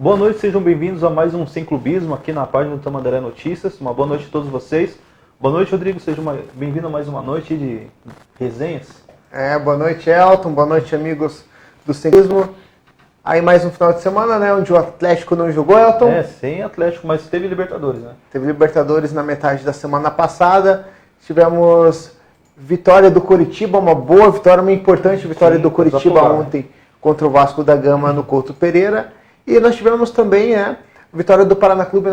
Boa noite, sejam bem-vindos a mais um Sem Clubismo aqui na página do Tamandaré Notícias. Uma boa noite a todos vocês. Boa noite, Rodrigo, seja bem-vindo a mais uma noite de resenhas. Boa noite, Elton, boa noite, amigos do Sem Clubismo. Aí mais um final de semana, né, onde o Atlético não jogou, Elton? Sem Atlético, mas teve Libertadores, né? Teve Libertadores na metade da semana passada. Tivemos vitória do Coritiba, uma boa vitória, uma importante vitória do Coritiba ontem contra o Vasco da Gama no Couto Pereira. E nós tivemos também vitória do Paraná Clube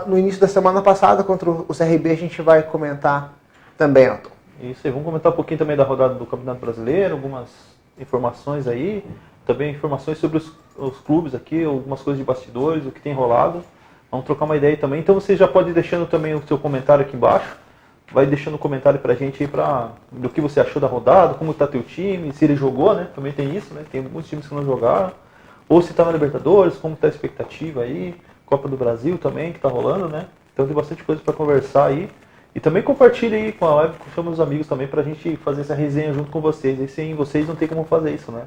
no início da semana passada contra o CRB, a gente vai comentar também, Elton. Isso aí, vamos comentar um pouquinho também da rodada do Campeonato Brasileiro, algumas informações aí, também informações sobre os clubes aqui, algumas coisas de bastidores, o que tem rolado. Vamos trocar uma ideia aí também. Então você já pode ir deixando também o seu comentário aqui embaixo. Vai deixando um comentário pra gente aí do que você achou da rodada, como tá teu time, se ele jogou, né? Também tem isso, né? Tem muitos times que não jogaram. Ou se tá na Libertadores, como tá a expectativa aí. Copa do Brasil também, que tá rolando, né? Então tem bastante coisa para conversar aí. E também compartilhe aí com a live, chama os amigos também pra gente fazer essa resenha junto com vocês. E sem vocês não tem como fazer isso, né?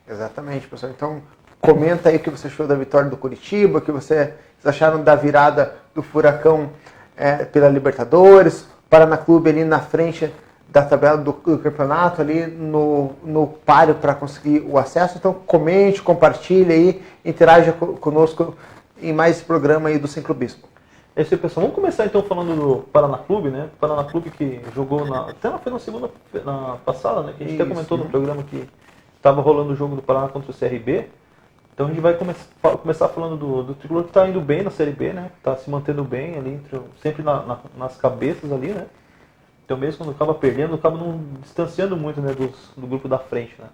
Exatamente, pessoal. Então comenta aí o que você achou da vitória do Coritiba, o que vocês acharam da virada do Furacão pela Libertadores. Paraná Clube ali na frente da tabela do campeonato, ali no páreo para conseguir o acesso. Então comente, compartilhe aí, interaja conosco em mais esse programa aí do Sem Clubismo. É isso aí, pessoal. Vamos começar então falando do Paraná Clube, né? Paraná Clube que jogou foi na segunda passada, né? Que a gente até comentou no programa que estava rolando o jogo do Paraná contra o CRB. Então a gente vai começar falando do tricolor que está indo bem na Série B, né? Está se mantendo bem ali, sempre nas cabeças ali, né? Então mesmo quando acaba perdendo, acaba não distanciando muito, né, do grupo da frente, né?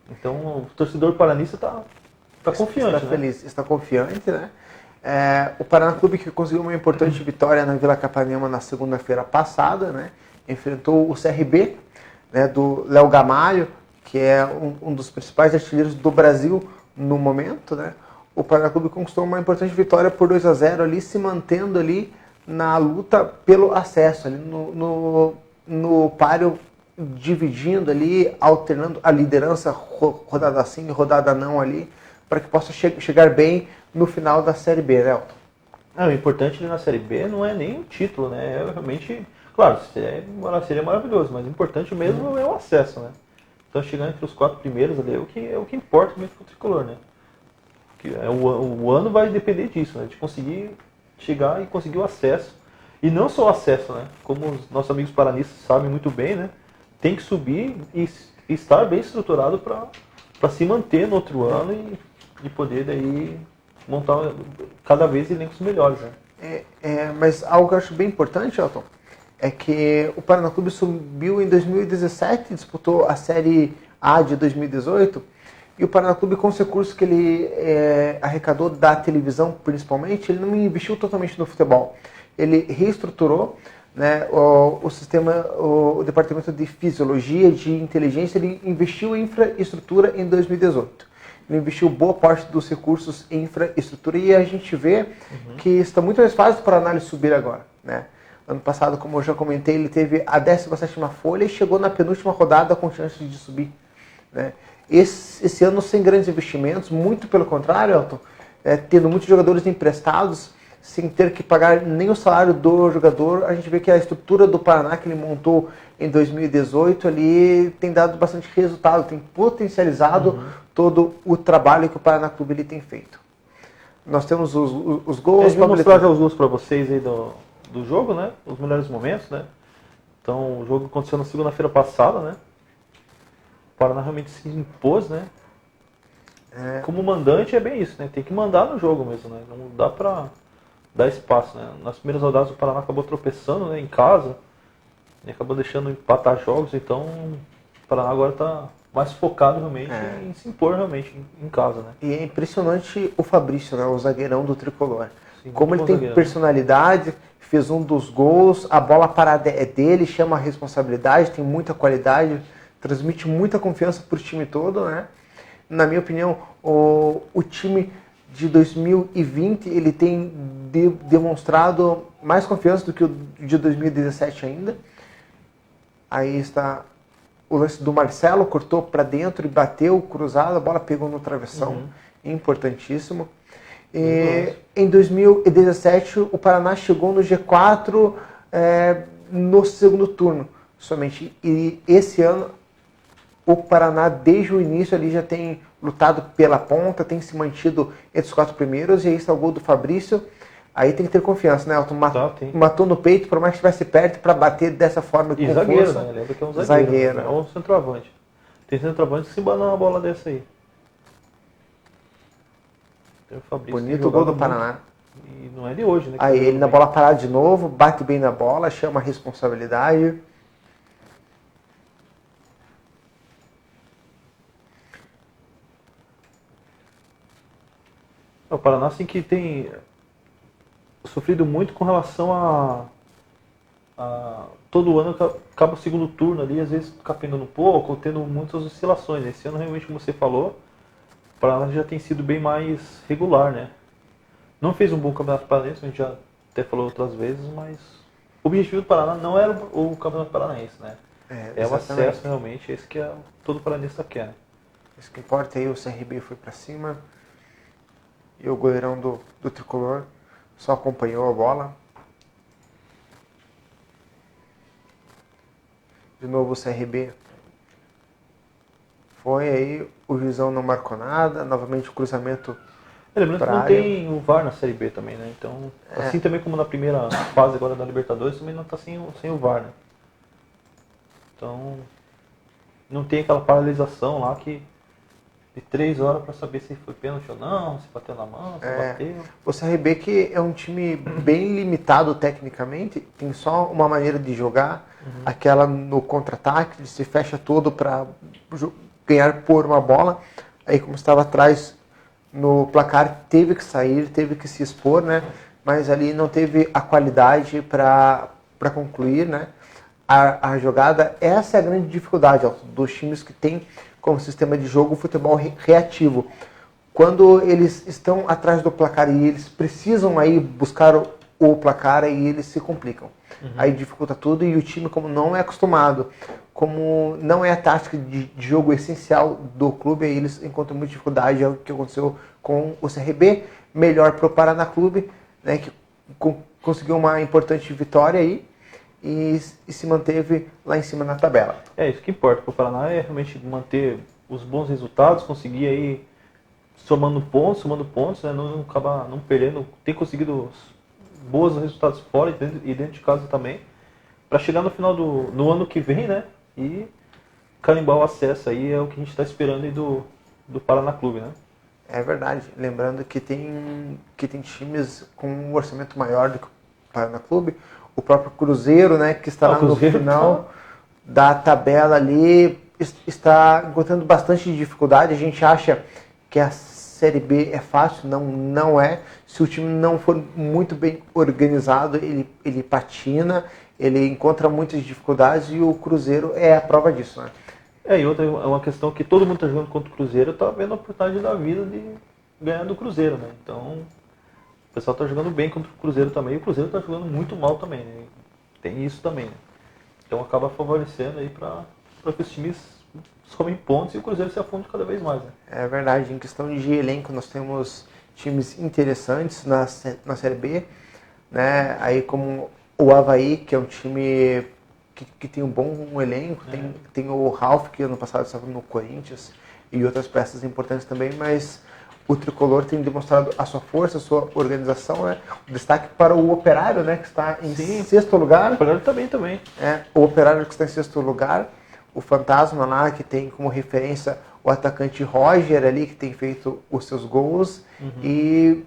Então o torcedor paranista está confiante, está feliz, está confiante, né? O Paraná Clube que conseguiu uma importante vitória na Vila Capanema na segunda-feira passada, né? Enfrentou o CRB, né, do Léo Gamalho, que é um dos principais artilheiros do Brasil no momento, né? O Paraná Clube conquistou uma importante vitória por 2-0 ali, se mantendo ali na luta pelo acesso, ali no páreo, dividindo ali, alternando a liderança, rodada sim, rodada não ali, para que possa chegar bem no final da Série B, né, Elton? O importante na Série B não é nem o título, né? É realmente, claro, seria maravilhoso, mas o importante mesmo é o acesso, né? Então chegar entre os 4 primeiros ali é o que importa mesmo para o tricolor, né? O ano vai depender disso, né? De conseguir chegar e conseguir o acesso. E não só o acesso, né? Como os nossos amigos paranistas sabem muito bem, né? Tem que subir e estar bem estruturado para se manter no outro ano e poder daí montar cada vez elencos melhores, né? Mas algo que eu acho bem importante, Elton, é que o Paraná Clube subiu em 2017, disputou a Série A de 2018, e o Paraná Clube, com os recursos que ele arrecadou da televisão, principalmente, ele não investiu totalmente no futebol. Ele reestruturou, né, o sistema, o departamento de fisiologia, de inteligência, ele investiu em infraestrutura em 2018. Ele investiu boa parte dos recursos em infraestrutura e a gente vê que está muito mais fácil para a análise subir agora, né? Ano passado, como eu já comentei, ele teve a 17ª folha e chegou na penúltima rodada com chance de subir, né? Esse ano sem grandes investimentos, muito pelo contrário, Elton, tendo muitos jogadores emprestados, sem ter que pagar nem o salário do jogador, a gente vê que a estrutura do Paraná que ele montou em 2018 ali tem dado bastante resultado, tem potencializado todo o trabalho que o Paraná Clube ele tem feito. Nós temos os gols. Vou mostrar já os gols para vocês aí do jogo, né? Os melhores momentos, né? Então o jogo aconteceu na segunda-feira passada, né? O Paraná realmente se impôs, né? Como mandante é bem isso, né? Tem que mandar no jogo mesmo, né? Não dá pra dar espaço, né? Nas primeiras rodadas o Paraná acabou tropeçando, né, em casa e acabou deixando empatar jogos, então o Paraná agora está mais focado realmente em se impor realmente em casa, né? E é impressionante o Fabrício, né, o zagueirão do tricolor. Sim, como ele tem personalidade, fez um dos gols, a bola parada é dele, chama a responsabilidade, tem muita qualidade, transmite muita confiança para o time todo, né? Na minha opinião, o time de 2020 ele tem demonstrado mais confiança do que o de 2017 ainda. Aí está o lance do Marcelo, cortou para dentro e bateu cruzado, a bola pegou no travessão, importantíssimo. E em 2017 o Paraná chegou no G4 no segundo turno somente. E esse ano o Paraná desde o início ali já tem lutado pela ponta, tem se mantido entre os 4 primeiros, e aí está o gol do Fabrício. Aí tem que ter confiança, né, Elton? Matou no peito, por mais que estivesse perto, para bater dessa forma com zagueiro, força. né? Lembra que é um zagueiro. É um centroavante. Tem centroavante que se embanar uma bola dessa aí. Tem o Fabrício. Bonito o gol do Paraná. E não é de hoje, né? Aí ele na bola parada de novo, bate bem na bola, chama a responsabilidade. O Paraná assim que tem sofrido muito com relação a todo ano acaba o segundo turno ali, às vezes capengando um pouco, ou tendo muitas oscilações. Esse ano realmente, como você falou, o Paraná já tem sido bem mais regular, né? Não fez um bom campeonato paranaense, a gente já até falou outras vezes, mas o objetivo do Paraná não era o campeonato paranaense, né? É o acesso realmente, esse que todo paranense quer. Né? Isso que importa aí, o CRB foi pra cima. E o goleirão do Tricolor só acompanhou a bola. De novo o CRB foi aí, o juizão não marcou nada, novamente o cruzamento. Lembrando que não tem o VAR na Série B também, né? Então, assim também como na primeira fase agora da Libertadores, também não está sem o VAR, né? Então, não tem aquela paralisação lá de 3 horas para saber se foi pênalti ou não, se bateu na mão, se bateu. O CRB que é um time bem limitado tecnicamente, tem só uma maneira de jogar, aquela no contra-ataque, ele se fecha todo para ganhar por uma bola. Aí como estava atrás no placar, teve que sair, teve que se expor, né? Mas ali não teve a qualidade para concluir, né? A jogada. Essa é a grande dificuldade dos times que têm como sistema de jogo o futebol reativo. Quando eles estão atrás do placar e eles precisam aí buscar o placar, aí eles se complicam. Aí dificulta tudo, e o time, como não é acostumado, como não é a tática de jogo essencial do clube, aí eles encontram muita dificuldade. É o que aconteceu com o CRB. Melhor para o Paraná Clube, né, que conseguiu uma importante vitória aí e se manteve lá em cima na tabela. É isso que importa para o Paraná, é realmente manter os bons resultados, conseguir aí somando pontos, né, não acabar não perdendo, tem conseguido bons resultados fora e dentro de casa também, para chegar no final no ano que vem, né, e carimbar o acesso aí, é o que a gente está esperando aí do Paraná Clube, né. É verdade, lembrando que tem times com um orçamento maior do que o Paraná Clube, o próprio Cruzeiro, né, que está lá no final da tabela ali, está encontrando bastante dificuldade. A gente acha que a Série B é fácil, não é. Se o time não for muito bem organizado, ele patina, ele encontra muitas dificuldades, e o Cruzeiro é a prova disso, né? E outra é uma questão que todo mundo está jogando contra o Cruzeiro, está vendo a oportunidade da vida de ganhar do Cruzeiro, né? Então, o pessoal está jogando bem contra o Cruzeiro também, e o Cruzeiro está jogando muito mal também, né? Tem isso também, né? Então acaba favorecendo aí para que os times somem pontos e o Cruzeiro se afunde cada vez mais, né? É verdade, em questão de elenco nós temos times interessantes na Série B, né? Aí como o Avaí, que é um time que tem um bom elenco, tem o Ralf, que ano passado estava no Corinthians, e outras peças importantes também, mas o Tricolor tem demonstrado a sua força, a sua organização, né? O destaque para o Operário, né, que está em sexto lugar. O Operário também. O Operário que está em sexto lugar, o Fantasma lá, que tem como referência o atacante Roger ali, que tem feito os seus gols, e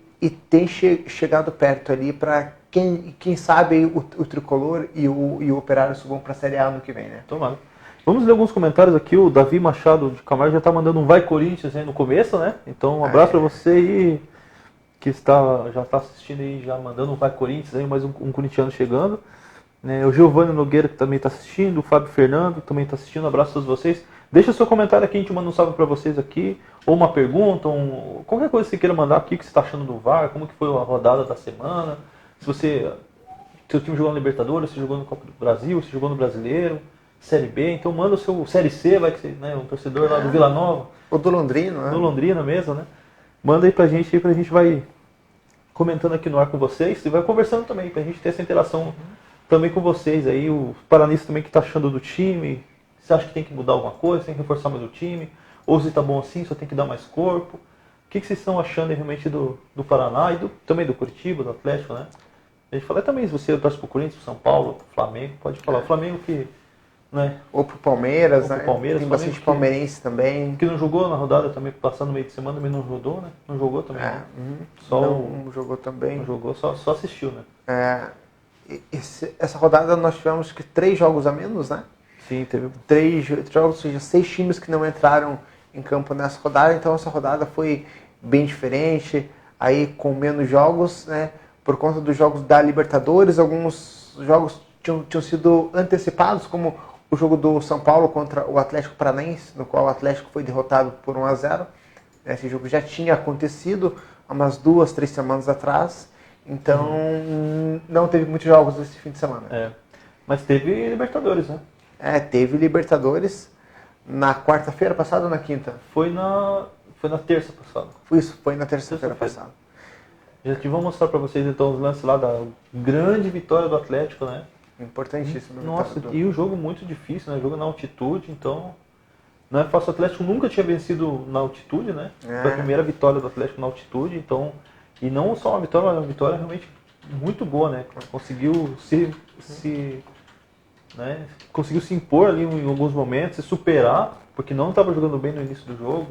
tem chegado perto ali para quem sabe o Tricolor e o Operário subam para a Série A no que vem, né? Tomara. Vamos ler alguns comentários aqui. O Davi Machado de Camargo já está mandando um Vai Corinthians aí no começo, né? Então um abraço para você aí que já está assistindo aí, já mandando um Vai Corinthians aí, mais um corintiano chegando. Né? O Giovanni Nogueira, que também está assistindo, o Fábio Fernando também está assistindo. Um abraço a todos vocês. Deixa seu comentário aqui, a gente manda um salve para vocês aqui, ou uma pergunta, qualquer coisa que você queira mandar, o que você está achando do VAR, como que foi a rodada da semana, se seu time jogou na Libertadores, se jogou no Copa do Brasil, se jogou no Brasileiro, Série B, então manda o seu Série C, vai que né, um torcedor lá do Vila Nova. Ou do Londrina, né? Do Londrina mesmo, né? Manda aí pra gente vai comentando aqui no ar com vocês e vai conversando também, pra gente ter essa interação também com vocês aí, o Paranista também que tá achando do time, se acha que tem que mudar alguma coisa, tem que reforçar mais o time, ou se tá bom assim, só tem que dar mais corpo. O que vocês estão achando aí, realmente do Paraná e também do Curitiba, do Atlético, né? A gente fala também, se você torce pro Corinthians, pro São Paulo, pro Flamengo, pode falar. O Flamengo que, né? Ou pro Palmeiras, Ou né? pro Palmeiras, Tem Flamengo bastante palmeirense também. que não jogou na rodada também, passando no meio de semana, também não jogou, né? Não jogou também, né? Só não jogou também. não jogou, só assistiu, né? Essa rodada nós tivemos que 3 jogos a menos, né? Sim, teve. 3 jogos, ou seja, 6 times que não entraram em campo nessa rodada, então essa rodada foi bem diferente, aí com menos jogos, né? Por conta dos jogos da Libertadores, alguns jogos tinham sido antecipados, como o jogo do São Paulo contra o Atlético Paranaense, no qual o Atlético foi derrotado por 1-0. Esse jogo já tinha acontecido há umas 2, 3 semanas atrás, então não teve muitos jogos esse fim de semana. Mas teve Libertadores, né? Teve Libertadores na quarta-feira passada ou na quinta? Foi na terça passada. Foi na terça-feira passada. Já te vou mostrar para vocês então os lances lá da grande vitória do Atlético, né? Importantíssimo. Nossa, e o jogo muito difícil, né? O jogo na altitude, então não é fácil. O Atlético nunca tinha vencido na altitude, né? Foi a primeira vitória do Atlético na altitude, então, e não só uma vitória, mas uma vitória realmente muito boa, né? Conseguiu conseguiu se impor ali em alguns momentos, se superar, porque não estava jogando bem no início do jogo,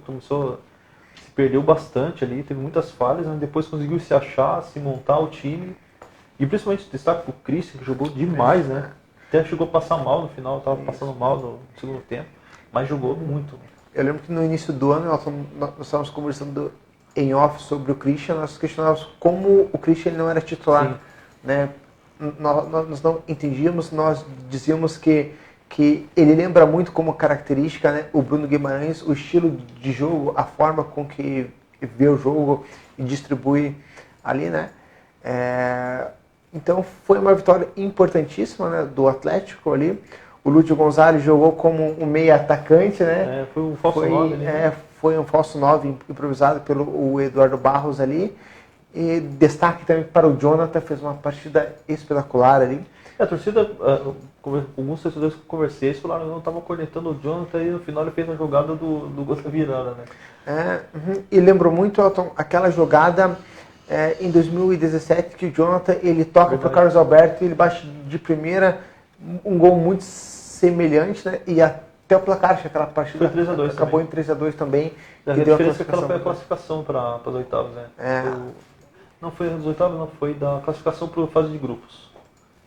se perdeu bastante ali, teve muitas falhas, mas depois conseguiu se achar, se montar o time. E principalmente destaque pro Christian, que jogou demais, né? Até chegou a passar mal no final, estava passando mal no segundo tempo, mas jogou muito. Eu lembro que no início do ano nós estávamos conversando em off sobre o Christian, nós questionávamos como o Christian não era titular, né? Nós não entendíamos, nós dizíamos que ele lembra muito como característica, né, o Bruno Guimarães, o estilo de jogo, a forma com que vê o jogo e distribui ali, né? Então foi uma vitória importantíssima, né, do Atlético ali. O Lúcio Gonzalez jogou como um meia atacante, né? Foi um falso 9 ali. Foi um falso 9 improvisado pelo Eduardo Barros ali. E destaque também para o Jonathan, fez uma partida espetacular ali. A torcida, alguns torcedores que eu conversei, eles falaram que não estavam cornetando o Jonathan e no final ele fez a jogada do gol da virada, né? E lembrou muito, Elton, aquela jogada em 2017 que o Jonathan ele toca para o Carlos Alberto e ele bate de primeira, um gol muito semelhante, né? E até o placar, aquela partida foi 3-2 acabou também. Em 3-2 também. A diferença é que ela foi a classificação para as oitavas, né? Não foi as oitavas, não, foi da classificação para a fase de grupos.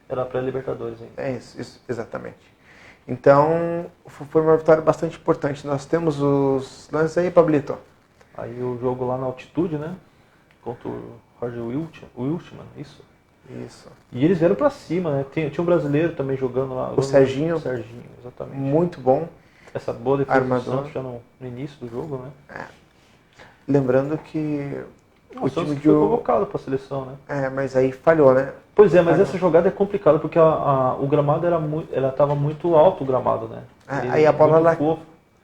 Era pré-Libertadores ainda. Isso, exatamente. Então, foi uma vitória bastante importante. Nós temos os lances aí, Pablito. Aí o jogo lá na altitude, né? Contra o Roger Wiltman, isso? Isso. E eles vieram pra cima, né? Tinha um brasileiro também jogando lá. O Serginho. O Serginho, exatamente. Muito bom. Essa boa defesa Armador. do Santos já no início do jogo, né? Lembrando que o time foi convocado pra seleção, né? Mas aí falhou, né? Pois é, mas essa jogada é complicada porque o gramado estava muito alto, o gramado, né? Aí a bola lá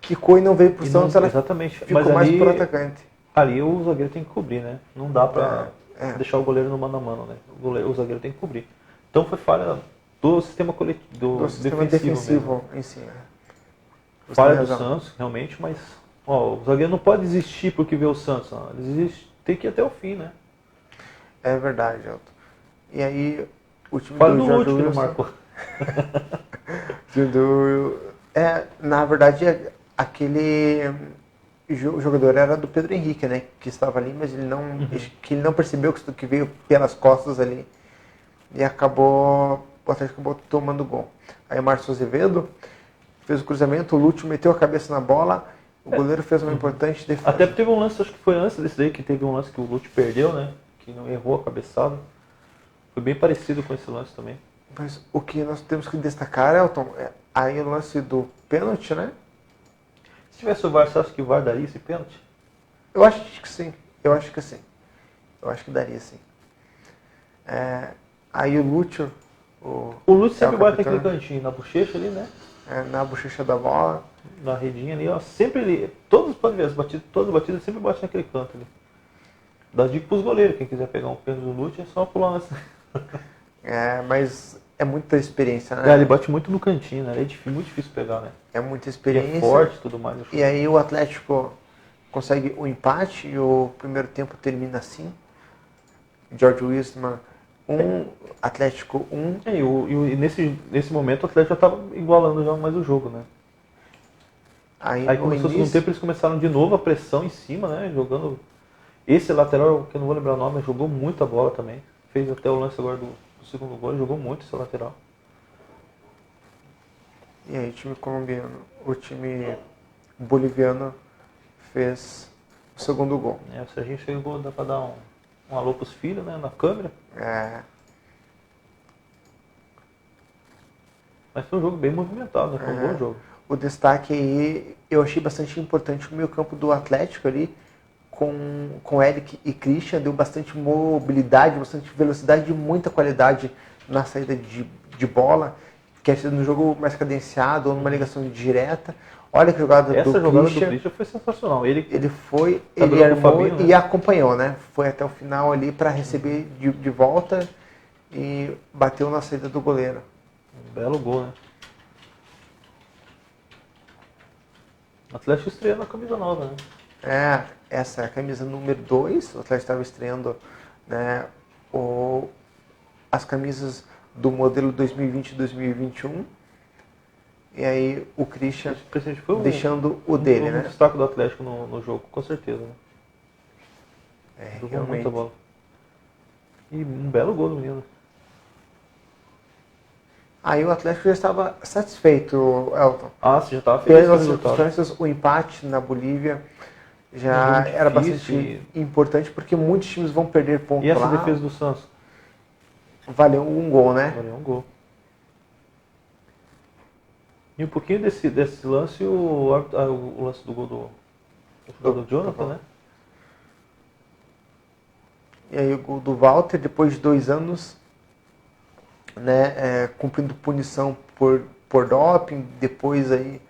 quicou e não veio pro Santos, ela exatamente. ficou mas mais ali, pro atacante. Ali o zagueiro tem que cobrir, né? Não dá pra deixar o goleiro no mano a mano, né? O zagueiro tem que cobrir. Então foi falha do sistema coletivo, do sistema defensivo em si. Falha do Santos, realmente, mas o zagueiro não pode desistir porque vê o Santos. Não. Ele tem que ir até o fim, né? É verdade, Elton. E aí, o time Fala do Jorge último Wilson... que não marcou. na verdade, aquele jogador era do Pedro Henrique, né? Que estava ali, mas ele não percebeu que veio pelas costas ali. E o Atlético acabou tomando gol. Aí o Márcio Azevedo fez o cruzamento, o Lúcio meteu a cabeça na bola, o goleiro fez uma importante defesa. Até teve um lance, acho que foi antes desse daí, que teve um lance que o Lúcio perdeu, né? Que não errou a cabeçada. Foi bem parecido com esse lance também. Mas o que nós temos que destacar, Elton, aí o lance do pênalti, né? Se tivesse o VAR, você acha que o VAR daria esse pênalti? Eu acho que sim. Eu acho que daria sim. Aí o Lúcio... O Lúcio sempre bate naquele cantinho, na bochecha ali, né? Na bochecha da bola. Na redinha ali, ó. Sempre ele... Todos podem ver, todas as batidas sempre bate naquele canto ali. Dá dica pros goleiros, quem quiser pegar um pênalti do Lute é só pular nessa. Mas é muita experiência, né? É, ele bate muito no cantinho, né? É muito difícil pegar, né? É muita Ele experiência. é forte e tudo mais. E aí o Atlético consegue o empate e o primeiro tempo termina assim. George Wilson 1, Atlético 1. E nesse momento o Atlético já estava igualando já mais o jogo, né? Aí começou o segundo tempo, eles começaram de novo a pressão em cima, né? Jogando. Esse lateral, que eu não vou lembrar o nome, jogou muita bola também. Fez até o lance agora do segundo gol, jogou muito esse lateral. E aí o time boliviano fez o segundo gol. O Serginho chegou, dá pra dar um alô pros filhos, né? Na câmera. Mas foi um jogo bem movimentado, né? Foi um bom jogo. O destaque aí, eu achei bastante importante o meio campo do Atlético ali, com Eric e Christian, deu bastante mobilidade, bastante velocidade e muita qualidade na saída de bola, quer ser no jogo mais cadenciado ou numa ligação direta. Olha que jogada Essa do jogada Christian. do Christian foi sensacional. Ele foi, tabelou ele com o armou Fabinho, e né? acompanhou, né? Foi até o final ali para receber de volta e bateu na saída do goleiro. Um belo gol, né? O Atlético estreando a camisa nova, né? Essa é a camisa número 2. O Atlético estava estreando, né, as camisas do modelo 2020 e 2021. E aí o Christian foi deixando o dele, né? Um destaque do Atlético no jogo, com certeza, né? Jogou Realmente. muita bola. E um belo gol do menino. Aí o Atlético já estava satisfeito, Elton. Você já estava feliz com o Pelas resultado. circunstâncias, o empate na Bolívia já Muito era difícil bastante importante, porque muitos times vão perder ponto E essa lá. defesa do Santos? Valeu um gol, né? Valeu um gol. E um pouquinho desse lance, o lance do gol do Jonathan, né? E aí o gol do Walter, depois de 2 anos, né, cumprindo punição por doping, depois aí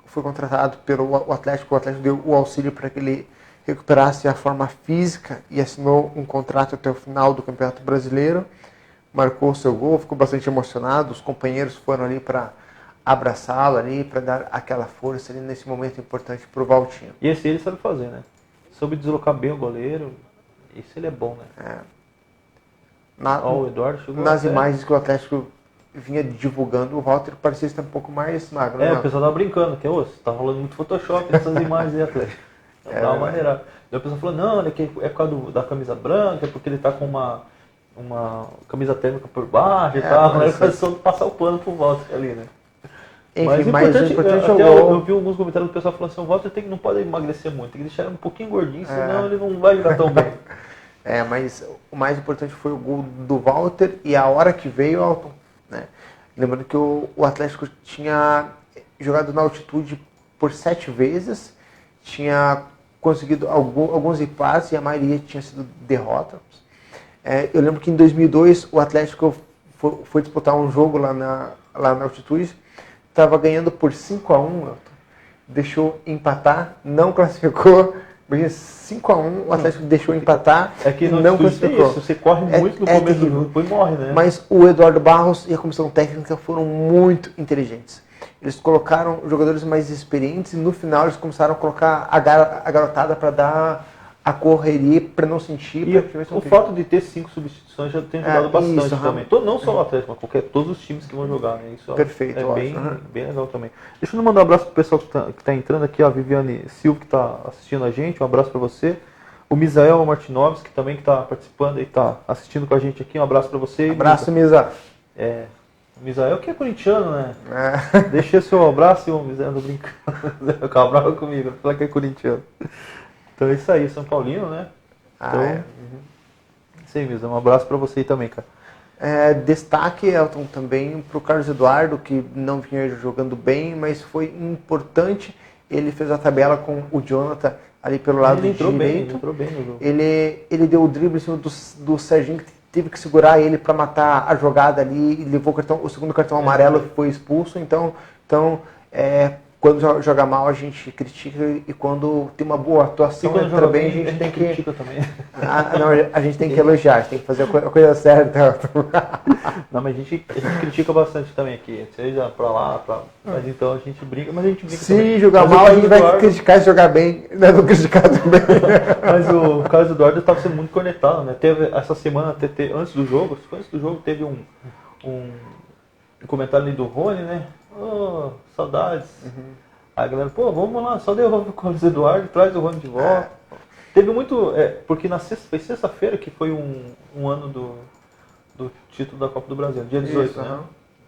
foi contratado pelo Atlético, o Atlético deu o auxílio para que ele recuperasse a forma física e assinou um contrato até o final do Campeonato Brasileiro, marcou o seu gol, ficou bastante emocionado, os companheiros foram ali para abraçá-lo ali, para dar aquela força ali nesse momento importante para o Valtinho. E esse ele sabe fazer, né? Soube deslocar bem o goleiro, esse ele é bom, né? O Eduardo chegou nas imagens que o Atlético vinha divulgando, o Walter parecia estar um pouco mais magro. O pessoal tava brincando, que tá rolando muito Photoshop nessas imagens aí, Atlético. Dá uma maneira. Daí o pessoal falou, não, é por causa da camisa branca, é porque ele tá com uma camisa térmica por baixo e tal. Aí começou a passar o pano pro Walter ali, né? Enfim, mas o importante até eu vi alguns comentários do pessoal falando assim, o Walter não pode emagrecer muito, tem que deixar ele um pouquinho gordinho, senão ele não vai jogar tão bem. Mas o mais importante foi o gol do Walter e a hora que veio, Elton, né? Lembrando que o Atlético tinha jogado na altitude por 7 vezes, tinha conseguido alguns empates e a maioria tinha sido derrotas. Eu lembro que em 2002 o Atlético foi disputar um jogo lá na altitude, estava ganhando por 5-1, deixou empatar, não classificou. 5-1, o Atlético deixou empatar, que não classificou. Você corre muito no começo do jogo, depois morre, né? Mas o Eduardo Barros e a comissão técnica foram muito inteligentes. Eles colocaram jogadores mais experientes e no final eles começaram a colocar a garotada para dar a correria, para não sentir. E o fato de ter 5 substituições já tem ajudado bastante também. Não só o Atlético, mas todos os times que vão jogar, né? Isso perfeito, bem legal também. Deixa eu mandar um abraço pro pessoal que tá entrando aqui, a Viviane Silva, que está assistindo a gente, um abraço para você. O Misael Martinovski, que também está participando e está assistindo com a gente aqui, um abraço para você. Abraço, Misa. O Misael que é corintiano, né? Deixa seu abraço, o Misael, não brincando. Ficava bravo comigo, falar que é corintiano. Então é isso aí, São Paulino, né? Então, isso aí, Misa, um abraço para você aí também, cara. Destaque, Elton, também para o Carlos Eduardo, que não vinha jogando bem, mas foi importante. Ele fez a tabela com o Jonathan ali pelo lado direito. Ele entrou bem no jogo. Ele deu o drible em cima do Serginho, que teve que segurar ele para matar a jogada ali, e levou o segundo cartão amarelo, que foi expulso. Então quando joga mal a gente critica e quando tem uma boa atuação entra bem, a gente tem que... critica também. Não, a gente tem que elogiar, a gente tem que fazer a coisa certa. Não, mas a gente critica bastante também aqui, seja pra lá, mas então a gente brinca, mas a gente brinca também. Se jogar mal, a gente vai criticar se jogar bem, não criticar também. Mas o Carlos Eduardo estava sendo muito cornetado, né? Teve essa semana, antes do jogo, teve um comentário ali do Rony, né? Oh, saudades. Aí a galera, pô, vamos lá, só devolve o Carlos Eduardo, traz o Rony de volta. Teve muito, porque foi sexta-feira que foi um ano do título da Copa do Brasil, dia 18, isso, né?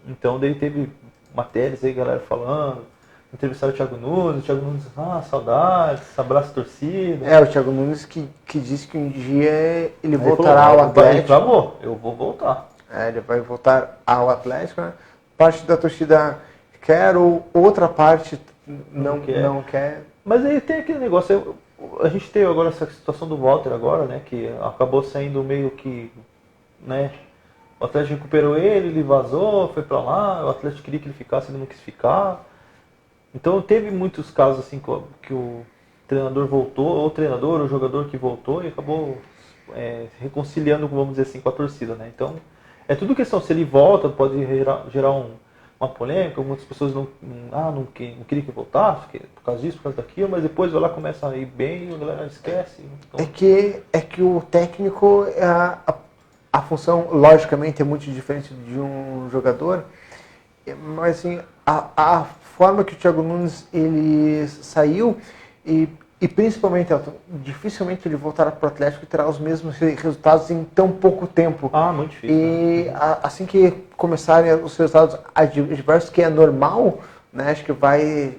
Então daí teve matérias aí, galera falando, entrevistaram o Thiago Nunes, saudades, abraço torcida. O Thiago Nunes que disse que um dia ele voltará ao Atlético. Eu vou voltar. Ele vai voltar ao Atlético, né? Parte da torcida quer, ou outra parte não quer. Mas aí tem aquele negócio, a gente teve agora essa situação do Walter agora, né? Que acabou saindo meio que, né? O Atlético recuperou ele vazou, foi pra lá, o Atlético queria que ele ficasse, ele não quis ficar. Então teve muitos casos assim que o treinador voltou, ou o treinador, ou o jogador que voltou e acabou reconciliando, vamos dizer assim, com a torcida, né? Então é tudo questão, se ele volta, pode gerar uma polêmica, muitas pessoas não queriam que voltasse, por causa disso, por causa daquilo, mas depois vai lá, começa a ir bem e a galera esquece. Então... É que o técnico, a função, logicamente, é muito diferente de um jogador, mas assim, a forma que o Thiago Nunes ele saiu e principalmente, Elton, dificilmente ele voltará para o Atlético e terá os mesmos resultados em tão pouco tempo. Muito difícil. E assim que começarem os resultados adversos, que é normal, né, acho que vai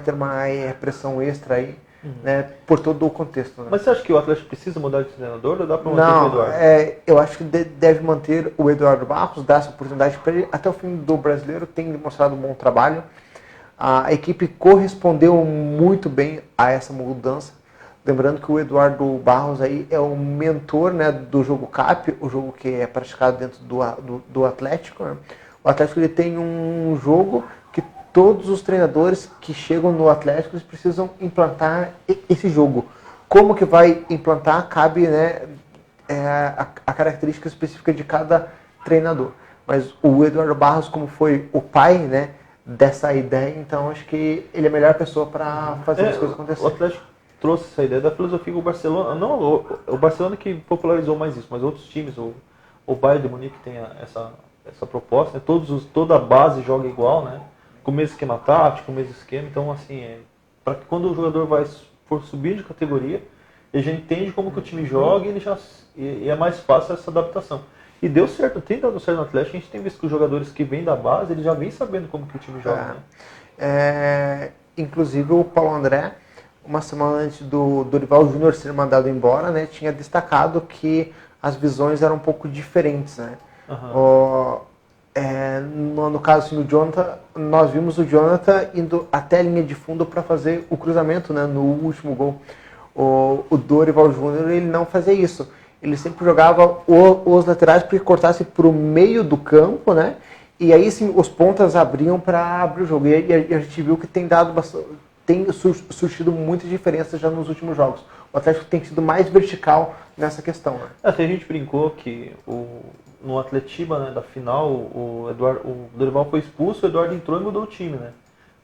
ter uma pressão extra aí, né, por todo o contexto. Né? Mas você acha que o Atlético precisa mudar de treinador ou dá para manter o Eduardo? Eu acho que deve manter o Eduardo Barros, dar essa oportunidade para ele. Até o fim do Brasileiro tem demonstrado um bom trabalho. A equipe correspondeu muito bem a essa mudança. Lembrando que o Eduardo Barros aí é o mentor, né, do jogo CAP, o jogo que é praticado dentro do Atlético. Né? O Atlético ele tem um jogo que todos os treinadores que chegam no Atlético eles precisam implantar esse jogo. Como que vai implantar cabe, né, a característica específica de cada treinador. Mas o Eduardo Barros, como foi o pai, né, dessa ideia, então acho que ele é a melhor pessoa para fazer as coisas acontecerem. O Atlético trouxe essa ideia da filosofia que o Barcelona, não o Barcelona que popularizou mais isso, mas outros times, o Bayern de Munique tem essa proposta, né? Toda a base joga igual, né? Com o mesmo esquema tático, com o mesmo esquema, então assim, para que quando o jogador for subir de categoria, ele já entende como que o time joga e é mais fácil essa adaptação. E deu certo, tem dado certo no Atlético, a gente tem visto que os jogadores que vêm da base, eles já vêm sabendo como que o time joga, né? Inclusive o Paulo André, uma semana antes do Dorival Júnior ser mandado embora, né, tinha destacado que as visões eram um pouco diferentes, né? No caso assim, do Jonathan, nós vimos o Jonathan indo até a linha de fundo para fazer o cruzamento, né, no último gol. O Dorival Júnior ele não fazia isso. Ele sempre jogava os laterais para que cortasse para o meio do campo, né? E aí sim os pontas abriam para abrir o jogo. E a gente viu que tem surtido muita diferença já nos últimos jogos. O Atlético tem sido mais vertical nessa questão. Né? Até a gente brincou que no Atletiba, né, da final, o Dorival foi expulso, o Eduardo entrou e mudou o time, né?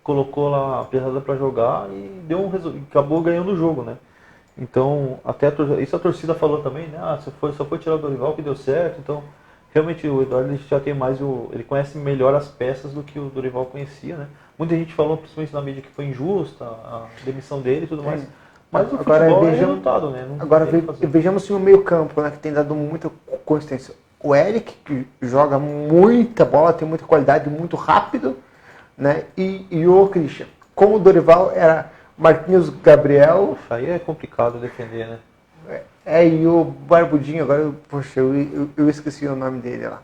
Colocou lá a pesada para jogar e acabou ganhando o jogo, né? Então, até isso a torcida falou também, né? Só foi tirar o Dorival que deu certo. Então, realmente o Eduardo já tem mais ele conhece melhor as peças do que o Dorival conhecia, né? Muita gente falou, principalmente na mídia, que foi injusta a demissão dele e tudo mais. Mas o futebol é resultado, né? Vejamos sim o meio-campo, né, que tem dado muita consistência. O Eric, que joga muita bola, tem muita qualidade, muito rápido, né? E o Christian. Como o Dorival era Marquinhos Gabriel. Aí é complicado defender, né? E o Barbudinho, agora, eu esqueci o nome dele lá.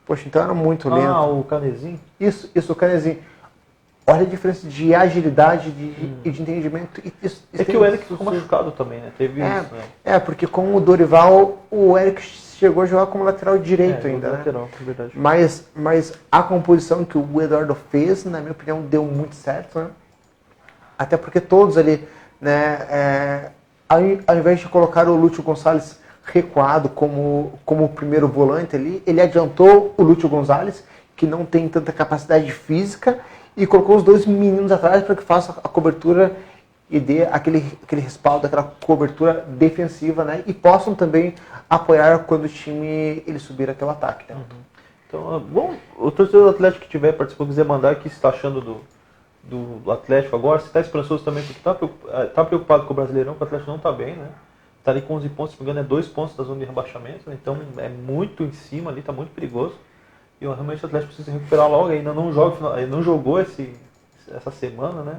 Poxa, então era muito lento. O Canezinho? Isso, o Canezinho. Olha a diferença de agilidade e de entendimento. Que o Eric ficou machucado também, né? Teve isso, né? Porque com o Dorival, o Eric chegou a jogar como lateral direito ainda, né? Lateral, é verdade. Mas a composição que o Eduardo fez, na minha opinião, deu muito certo, né? Até porque todos ali, né, ao invés de colocar o Lúcio Gonçalves recuado como primeiro volante ali, ele adiantou o Lúcio Gonçalves, que não tem tanta capacidade física, e colocou os dois meninos atrás para que faça a cobertura e dê aquele respaldo, aquela cobertura defensiva, né? E possam também apoiar quando o time ele subir até o ataque. Né? Então, bom, o torcedor do Atlético que tiver participando, quiser mandar, o que você está achando do Atlético agora? Você está esperançoso também, porque está preocupado com o Brasileirão, que o Atlético não está bem, né? Está ali com 11 pontos, se não me engano, é 2 pontos da zona de rebaixamento, né? Então é muito em cima ali, está muito perigoso. E realmente o Atlético precisa se recuperar logo, ainda não jogou essa semana, né?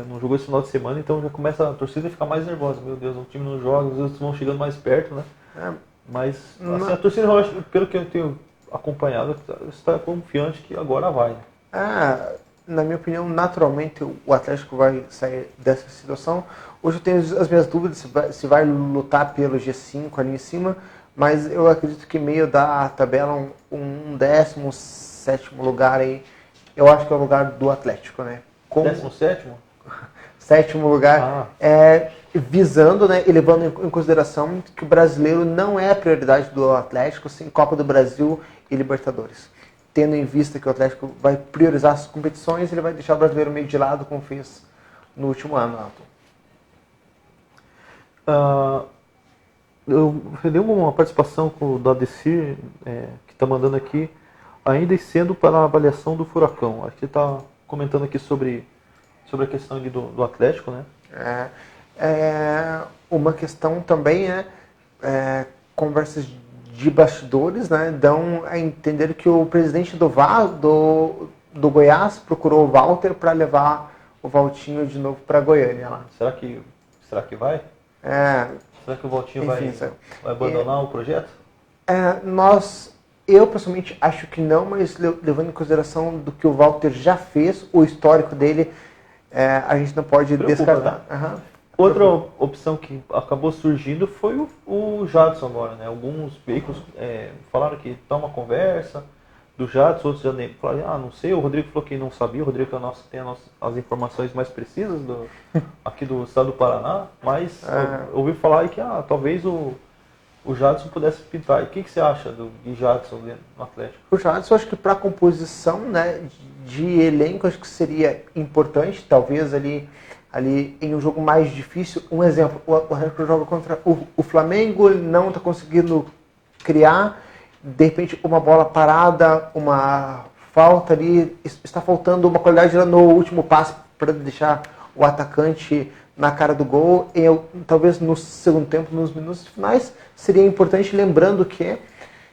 Não jogou esse final de semana, então já começa a torcida a ficar mais nervosa. Meu Deus, o time não joga, os outros vão chegando mais perto, né? Mas assim, a torcida, pelo que eu tenho acompanhado, está confiante que agora vai. Na minha opinião, naturalmente o Atlético vai sair dessa situação. Hoje eu tenho as minhas dúvidas se vai lutar pelo G5 ali em cima, mas eu acredito que meio da tabela, um 17º lugar aí, eu acho que é o lugar do Atlético, né? 17º? 7º lugar, visando, né, e levando em consideração que o brasileiro não é a prioridade do Atlético, sim Copa do Brasil e Libertadores. Tendo em vista que o Atlético vai priorizar as competições, ele vai deixar o brasileiro meio de lado, como fez no último ano, Alton. Eu dei uma participação com o Dadecir, que está mandando aqui, ainda e sendo para a avaliação do Furacão. Acho que ele está comentando aqui sobre a questão ali do Atlético, né? Uma questão também conversas de bastidores, né, dão a entender que o presidente do Goiás procurou o Walter para levar o Valtinho de novo para Goiânia lá. Será que vai? Será que o Valtinho vai abandonar o projeto? Eu pessoalmente acho que não, mas levando em consideração do que o Walter já fez, o histórico dele, a gente não pode descartar. Né? Outra opção que acabou surgindo foi o Jadson agora, né? Alguns veículos falaram que está uma conversa do Jadson, outros já nem falaram, não sei, o Rodrigo falou que não sabia, o Rodrigo tem as informações mais precisas aqui do estado do Paraná, mas eu ouvi falar aí que talvez o Jadson pudesse pintar. E o que você acha de Jadson no Atlético? O Jadson, acho que para a composição, né, de elenco, acho que seria importante, talvez ali em um jogo mais difícil. Um exemplo, o Atlético joga contra o Flamengo, ele não está conseguindo criar, de repente uma bola parada, uma falta ali, está faltando uma qualidade no último passe para deixar o atacante na cara do gol. Talvez no segundo tempo, nos minutos finais, seria importante, lembrando que,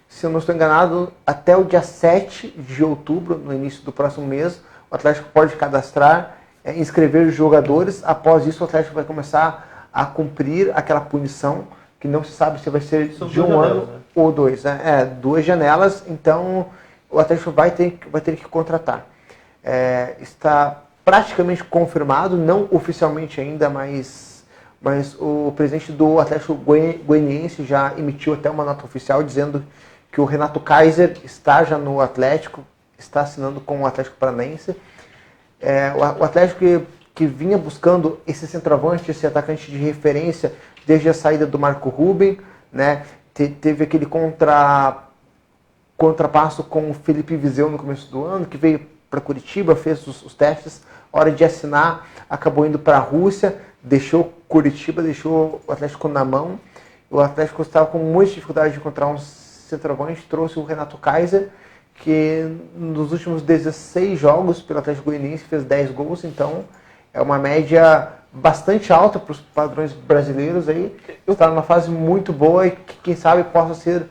se eu não estou enganado, até o dia 7 de outubro, no início do próximo mês, o Atlético pode cadastrar, inscrever jogadores. Após isso, o Atlético vai começar a cumprir aquela punição, que não se sabe se vai ser de um ano ou dois. Duas janelas, então o Atlético vai ter que contratar. Está praticamente confirmado, não oficialmente ainda, mas o presidente do Atlético Goianiense já emitiu até uma nota oficial dizendo que o Renato Kaiser está já no Atlético, está assinando com o Atlético Paranaense. O Atlético que vinha buscando esse centroavante, esse atacante de referência desde a saída do Marco Ruben, né? Teve aquele contrapasso com o Felipe Viseu no começo do ano, que veio para Curitiba, fez os testes, hora de assinar, acabou indo para a Rússia, deixou Curitiba, deixou o Atlético na mão. O Atlético estava com muita dificuldade de encontrar um centroavante, trouxe o Renato Kaiser, que nos últimos 16 jogos pelo Atlético Goianiense fez 10 gols, então é uma média bastante alta para os padrões brasileiros aí. Está numa fase muito boa e que, quem sabe, possa ser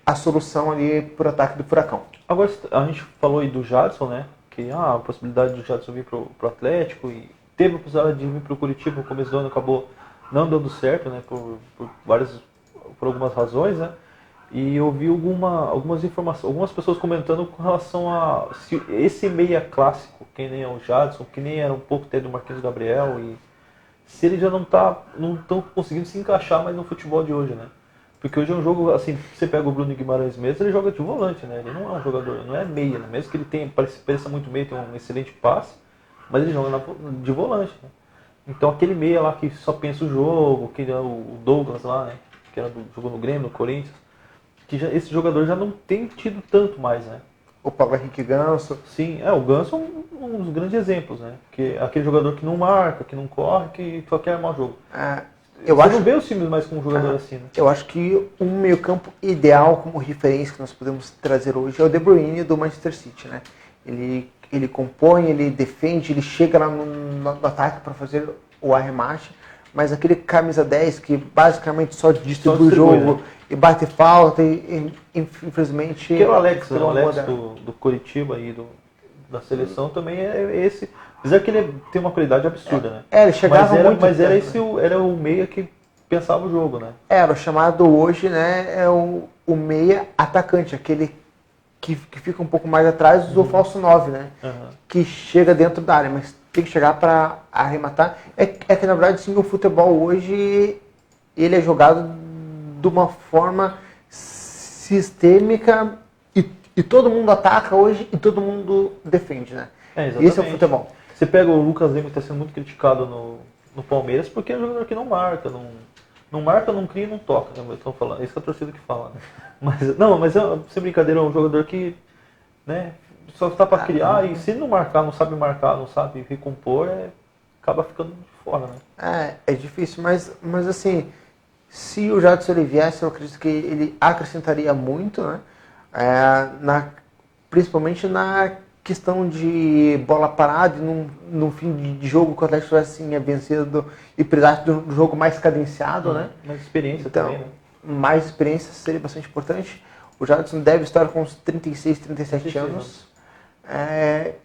a solução ali para o ataque do Furacão. Agora, a gente falou aí do Jadson, né? Que a possibilidade do Jadson vir para o Atlético, e teve a possibilidade de vir para o Curitiba no começo do ano, acabou não dando certo, né? Por algumas razões, né? E eu vi algumas informações, algumas pessoas comentando com relação a se esse meia clássico, que nem é o Jadson, que nem era um pouco até do Marquinhos Gabriel, e se ele já não estão conseguindo se encaixar mais no futebol de hoje, né? Porque hoje é um jogo, assim, você pega o Bruno Guimarães mesmo, ele joga de volante, né? Ele não é um jogador, não é meia, né? Mesmo que ele pareça muito meia, tem um excelente passe, mas ele joga de volante, né? Então aquele meia lá que só pensa o jogo, que é o Douglas lá, né? Que jogou no Grêmio, no Corinthians, esse jogador já não tem tido tanto mais, né? O Paulo Henrique Ganso. Sim, o Ganso é um dos grandes exemplos, né? Porque é aquele jogador que não marca, que não corre, que só quer armar o jogo. Você não vê os times mais com um jogador assim, né? Eu acho que um meio-campo ideal como referência que nós podemos trazer hoje é o De Bruyne do Manchester City, né? Ele compõe, ele defende, ele chega lá no ataque para fazer o arremate, mas aquele camisa 10 que basicamente só distribui o jogo, né? E bate falta e infelizmente... Que é o Alex, né? O Alex do Coritiba aí, da seleção também é esse. Apesar que ele tem uma qualidade absurda, né? Ele chegava muito mas tempo, era o meia que pensava o jogo, né? O chamado hoje, né, é o meia atacante, aquele que fica um pouco mais atrás do falso 9, né? Que chega dentro da área, mas tem que chegar para arrematar. É que na verdade sim, o futebol hoje ele é jogado de uma forma sistêmica e todo mundo ataca hoje e todo mundo defende, né? Esse é o futebol. Você pega o Lucas Lima, que está sendo muito criticado no Palmeiras, porque é um jogador que não marca, não marca, não cria e não toca, né? Estão falando, isso é a torcida que fala, né? Mas sem brincadeira, é um jogador que, né, só está para criar e se ele não marcar, não sabe recompor, acaba ficando de fora, né? É difícil, mas assim, se o Jadson ele viesse, eu acredito que ele acrescentaria muito, né? Principalmente na questão de bola parada e num fim de jogo que o Atlético tivesse vencido e precisasse de um jogo mais cadenciado, né? Mais experiência então, também, né? Mais experiência seria bastante importante. O Jadson deve estar com uns 36, 37 anos.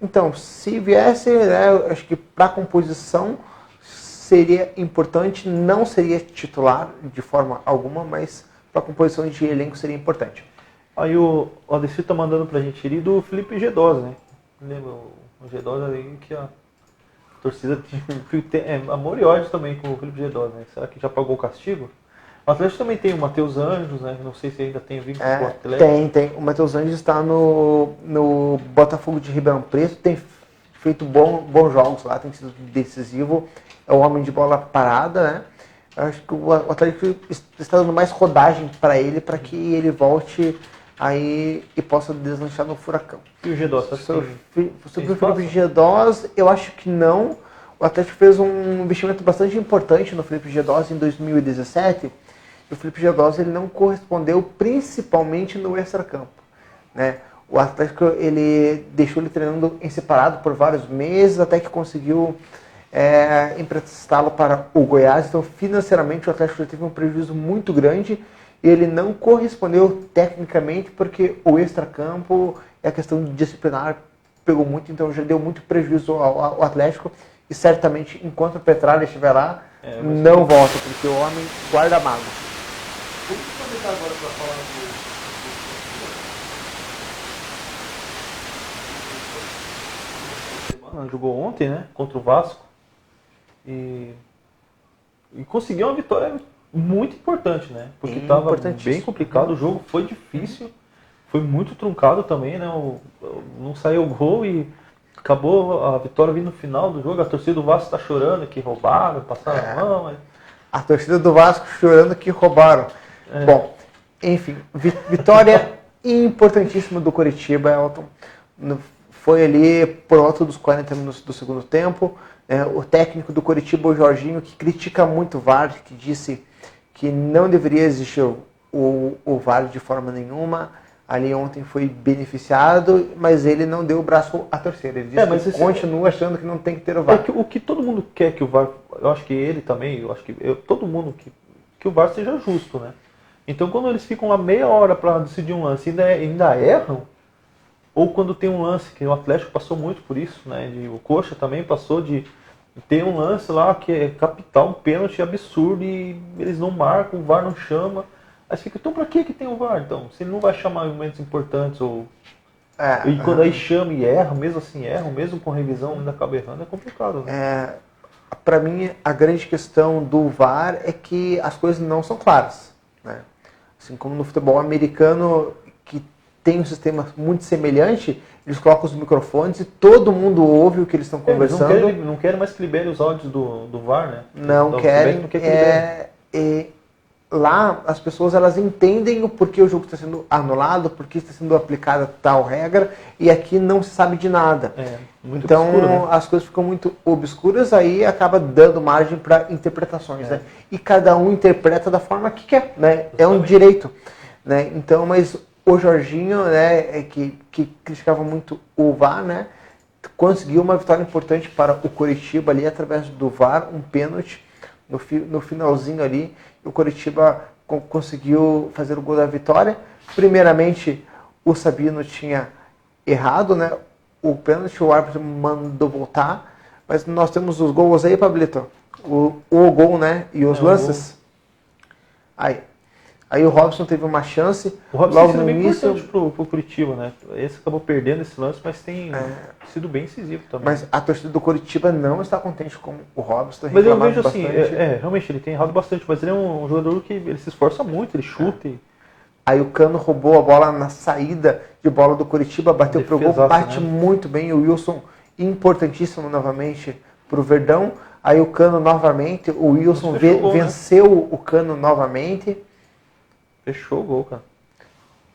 Então, se viesse, né, eu acho que para a composição seria importante, não seria titular de forma alguma, mas para a composição de elenco seria importante. Aí o Adecir tá mandando pra gente ir do Felipe Gedós, né? Lembra o Gedós aí que a torcida tem amor e ódio também com o Felipe Gedós, né? Será que já pagou o castigo? O Atlético também tem o Matheus Anjos, né? Não sei se ainda tem vínculo com o Atlético. Tem. O Matheus Anjos está no Botafogo de Ribeirão Preto, tem feito bons jogos lá, tem sido decisivo. É o homem de bola parada, né? Eu acho que o Atlético está dando mais rodagem para ele, para que ele volte aí e possa deslanchar no furacão. E o Gedós? Sobre o Felipe Gedós, eu acho que não. O Atlético fez um investimento bastante importante no Felipe Gedós em 2017. E o Felipe Gedós ele não correspondeu principalmente no extracampo, né? O Atlético ele deixou ele treinando em separado por vários meses até que conseguiu emprestá-lo para o Goiás. Então, financeiramente, o Atlético teve um prejuízo muito grande e ele não correspondeu tecnicamente porque o extracampo e a questão disciplinar pegou muito, então já deu muito prejuízo ao Atlético e certamente, enquanto o Petralha estiver lá, não volta, porque o homem guarda mágoa. Vamos aproveitar agora para falar do... Jogou ontem, né? Contra o Vasco. E conseguiu uma vitória muito importante, né? Porque estava bem complicado, o jogo foi difícil, foi muito truncado também, né? Não saiu o gol e acabou a vitória vindo no final do jogo. A torcida do Vasco está chorando que roubaram, passaram a mão. Mas... A torcida do Vasco chorando que roubaram. Bom, enfim, vitória importantíssima do Coritiba, Elton. Foi ali por volta dos 40 minutos do segundo tempo. O técnico do Coritiba, o Jorginho, que critica muito o VAR, que disse que não deveria existir o VAR de forma nenhuma. Ali ontem foi beneficiado, mas ele não deu o braço a torcer. Ele disse que continua achando que não tem que ter o VAR. O que todo mundo quer que o VAR, eu acho que ele também, eu acho que todo mundo que o VAR seja justo, né? Então quando eles ficam lá meia hora para decidir um lance e ainda erram, ou quando tem um lance, que o Atlético passou muito por isso, né? O Coxa também passou de ter um lance lá que é capital, um pênalti absurdo e eles não marcam, o VAR não chama. Aí você fica, então pra que tem o VAR? Então, se ele não vai chamar em momentos importantes, e quando aí chama e erra, mesmo assim erra, mesmo com revisão ainda acaba errando, é complicado. Né? Pra mim, a grande questão do VAR é que as coisas não são claras. Né? Assim como no futebol americano, que tem um sistema muito semelhante, eles colocam os microfones e todo mundo ouve o que eles estão conversando. Não querem mais que libere os áudios do VAR, né? Não querem. Lá as pessoas elas entendem o porquê o jogo está sendo anulado, porque está sendo aplicada tal regra, e aqui não se sabe de nada. Então obscuro, né? as coisas ficam muito obscuras, aí acaba dando margem para interpretações, né? E cada um interpreta da forma que quer, né? É um direito, né? Então, mas o Jorginho, né, que criticava muito o VAR, né, conseguiu uma vitória importante para o Coritiba ali através do VAR, um pênalti no finalzinho ali. O Coritiba conseguiu fazer o gol da vitória. Primeiramente, o Sabino tinha errado, né? O pênalti, o árbitro mandou voltar. Mas nós temos os gols aí, Pablito. O gol, né? E os lances. Aí o Robson teve uma chance. O Robson logo tem sido no bem início. importante pro Curitiba, né? Esse acabou perdendo esse lance, mas tem sido bem incisivo também. Mas a torcida do Coritiba não está contente com o Robson. Mas eu vejo assim, realmente ele tem errado bastante, mas ele é um jogador que ele se esforça muito, ele chuta. Aí o Cano roubou a bola na saída de bola do Coritiba, bateu pro gol, bate muito bem. O Wilson, importantíssimo novamente pro Verdão. Aí o Cano novamente, o Wilson venceu o Cano novamente. Fechou o gol, cara.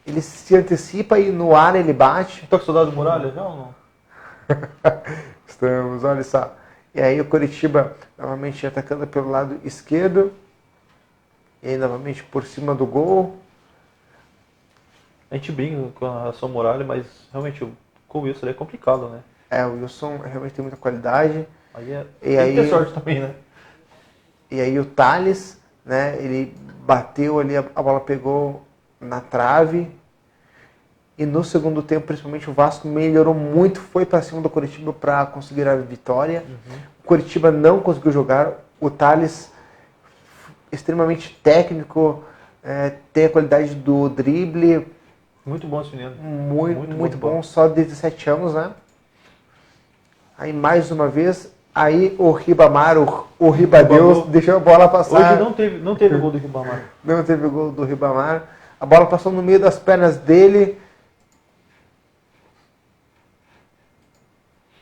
Ele se antecipa e no ar ele bate. Tá com saudade do Muralha já ou não? Estamos, olha só. E aí o Coritiba novamente atacando pelo lado esquerdo. E aí novamente por cima do gol. A gente brinca com a relação ao Muralha, mas realmente com o Wilson é complicado, né? O Wilson realmente tem muita qualidade. Aí tem que ter sorte também, né? E aí o Thales, né, ele bateu ali, a bola pegou na trave. E no segundo tempo, principalmente, o Vasco melhorou muito, foi para cima do Coritiba para conseguir a vitória. O Coritiba não conseguiu jogar. O Thales, extremamente técnico, tem a qualidade do drible. Muito bom esse menino. Muito bom, só 17 anos, né? Aí mais uma vez, aí o Ribamar, o Ribadeus, deixou a bola passar. Hoje não teve gol do Ribamar. Não teve gol do Ribamar. A bola passou no meio das pernas dele.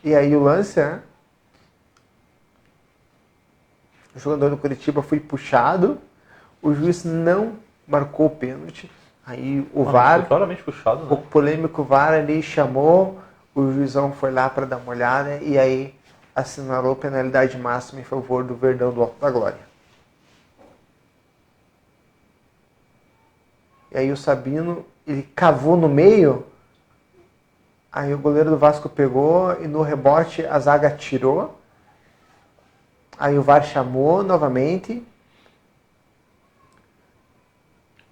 E aí o lance, né? O jogador do Coritiba foi puxado. O juiz não marcou o pênalti. Aí o VAR, foi claramente puxado, né? O polêmico VAR ali chamou. O juizão foi lá para dar uma olhada. E aí assinalou penalidade máxima em favor do Verdão do Alto da Glória. E aí o Sabino, ele cavou no meio. Aí o goleiro do Vasco pegou e no rebote a zaga tirou. Aí o VAR chamou novamente.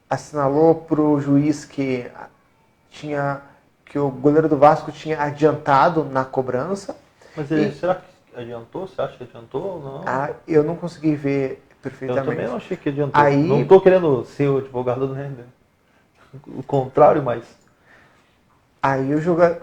Assinalou para o juiz que o goleiro do Vasco tinha adiantado na cobrança. Mas será que adiantou? Você acha que adiantou ou não? Eu não consegui ver perfeitamente. Eu também não achei que adiantou. Aí, não estou querendo ser o advogado do Render. O contrário, mas... Aí o jogador...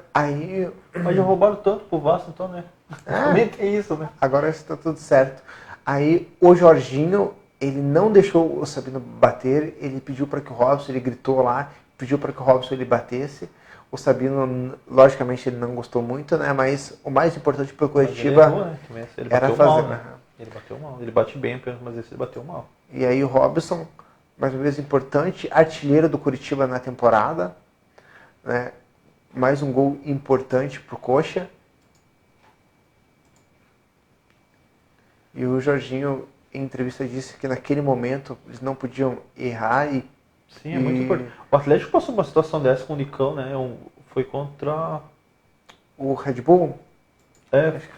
Mas já roubaram tanto pro Vasco, então, né? Também tem isso, né? Agora está tudo certo. Aí o Jorginho, ele não deixou o Sabino bater, ele pediu para que o Robson, ele gritou lá, pediu para que o Robson ele batesse. O Sabino, logicamente, ele não gostou muito, né? Mas o mais importante para o Coritiba era fazer... Mal, né? Ele bateu mal. Ele bate bem, mas esse ele bateu mal. E aí o Robson, mais uma vez importante, artilheiro do Coritiba na temporada, né? Mais um gol importante para o Coxa. E o Jorginho, em entrevista, disse que naquele momento eles não podiam errar. Sim, é muito importante. O Atlético passou uma situação dessa com o Nicão, né? Foi contra... O Red Bull?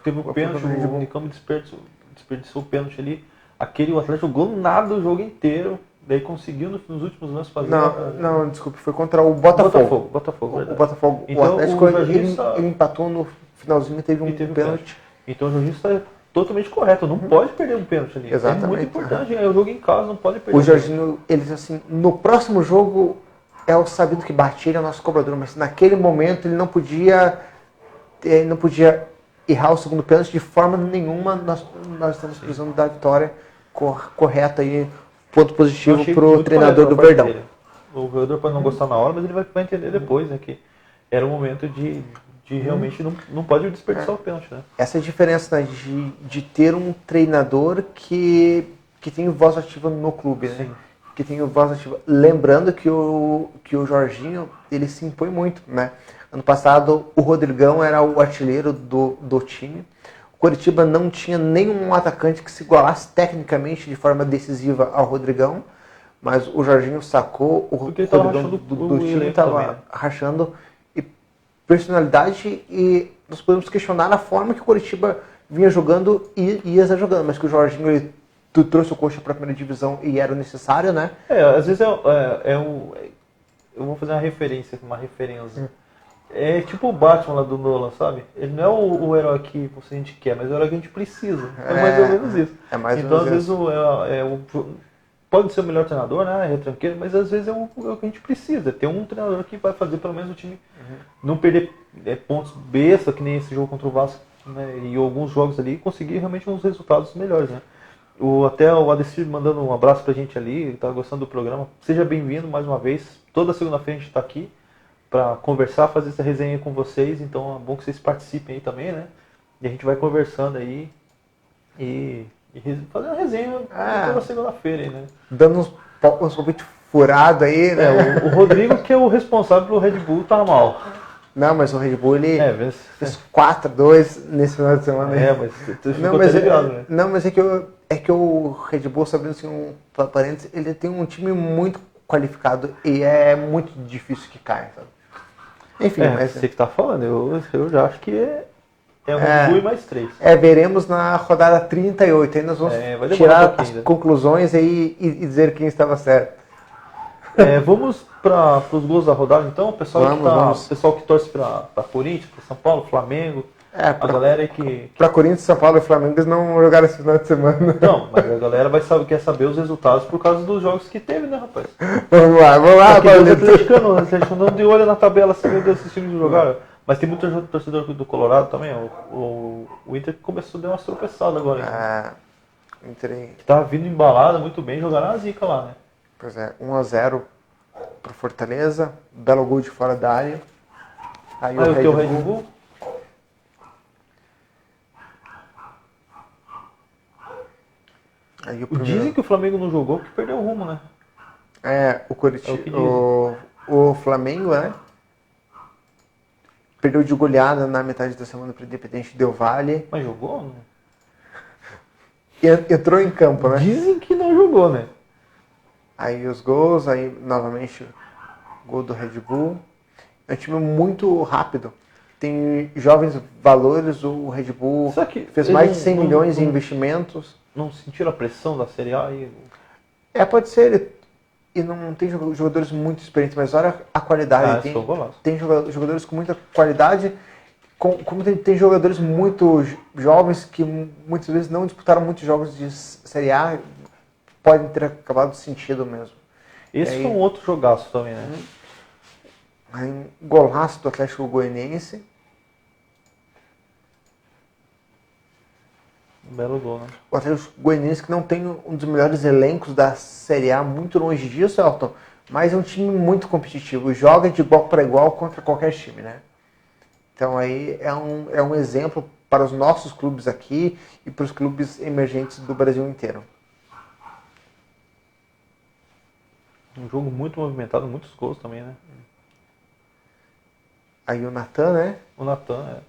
Teve um pênalti, o Nicão desperdiçou o pênalti ali. O Atlético jogou nada o jogo inteiro. Daí conseguiu nos últimos lances fazer... Não, desculpe, foi contra o Botafogo. Verdade. O Botafogo. Então, o Atlético ele empatou no finalzinho e teve um pênalti. Então o Jorginho está totalmente correto, não pode perder um pênalti ali. Exatamente. É muito importante, é o jogo em casa, não pode perder. O Jorginho, ele disse assim, no próximo jogo é o Sabino que bate, ele é o nosso cobrador, mas naquele momento ele não podia errar o segundo pênalti de forma nenhuma. Nós estamos precisando da vitória correta aí. Ponto positivo para o treinador do Verdão. O jogador pode não gostar na hora, mas ele vai entender depois, né? Que era o momento de realmente não pode desperdiçar o pênalti, né? Essa é a diferença, né, de ter um treinador que tem voz ativa no clube, né? Sim. Que tem voz ativa. Lembrando que o Jorginho, ele se impõe muito, né? Ano passado, o Rodrigão era o artilheiro do time. O Coritiba não tinha nenhum atacante que se igualasse tecnicamente de forma decisiva ao Rodrigão, mas o Jorginho sacou, o Porque ele tava Rodrigão rachando do o time elenco estava também, né? rachando e personalidade, e nós podemos questionar a forma que o Coritiba vinha jogando e ia jogando, mas que o Jorginho ele trouxe o Coxa para a primeira divisão e era necessário, né? Às vezes eu vou fazer uma referência. É tipo o Batman lá do Nolan, sabe? Ele não é o herói que a gente quer, mas é o herói que a gente precisa. É mais ou menos isso. É mais ou Então, menos às vezes, pode ser o melhor treinador, né? É tranquilo, mas às vezes é o que a gente precisa. Ter um treinador que vai fazer pelo menos o time não perder pontos besta, que nem esse jogo contra o Vasco, né? E alguns jogos ali, conseguir realmente uns resultados melhores, né? Até o Adesir mandando um abraço pra gente ali, tá gostando do programa. Seja bem-vindo mais uma vez. Toda segunda-feira a gente tá aqui para conversar, fazer essa resenha com vocês, então é bom que vocês participem aí também, né? E a gente vai conversando aí e fazer uma resenha toda segunda-feira aí, né? Dando uns palpites furados aí, né? O Rodrigo, que é o responsável pelo Red Bull, tá mal. Não, mas o Red Bull, ele Mas... fez 4-2 nesse final de semana aí. Mas tu ficou até ligado, né? Não, mas é que o Red Bull, sabendo assim, um parênteses, ele tem um time muito qualificado e é muito difícil que caia, sabe? Enfim, mas... Você que tá falando, eu já acho que é um Red Bull e mais 3. Veremos na rodada 38, aí nós vamos vai tirar um as conclusões aí e dizer quem estava certo. Vamos para os gols da rodada, então. O pessoal que torce para Corinthians, para São Paulo, Flamengo, a galera que... Para Corinthians, São Paulo e Flamengo eles não jogaram esse final de semana. Não, mas a galera quer saber os resultados por causa dos jogos que teve, né, rapaz? Vamos lá, Os atleticano de olho na tabela, assim, meu Deus, esses times jogaram. Mas tem muito torcedor do Colorado também. O Inter começou a dar uma tropeçada agora. Inter... Que tava vindo embalada muito bem, jogaram a zica lá, né? Pois é, 1-0 pro Fortaleza, belo gol de fora da área. Aí o Red Bull. Aí Dizem que o Flamengo não jogou porque perdeu o rumo, né? O Coritiba, o Flamengo, né? Perdeu de goleada na metade da semana para o Independente Del Valle. Mas jogou, né? Entrou em campo, né? Dizem que não jogou, né? Aí os gols, aí novamente gol do Red Bull. É um time muito rápido. Tem jovens valores, o Red Bull fez mais de 100 milhões em investimentos. Não sentiram a pressão da Série A? Pode ser. E não tem jogadores muito experientes, mas olha a qualidade. Tem jogadores com muita qualidade, como tem jogadores muito jovens que muitas vezes não disputaram muitos jogos de Série A, podem ter acabado sentido mesmo. Esse foi um outro jogaço também, né? Aí, um golaço do Atlético Goianiense. Um belo gol, né? O Atlético Goianiense que não tem um dos melhores elencos da Série A, muito longe disso, Elton, mas é um time muito competitivo, joga de igual para igual contra qualquer time, né? Então aí é um exemplo para os nossos clubes aqui e para os clubes emergentes do Brasil inteiro. Um jogo muito movimentado, muitos gols também, né? Aí o Natan, né?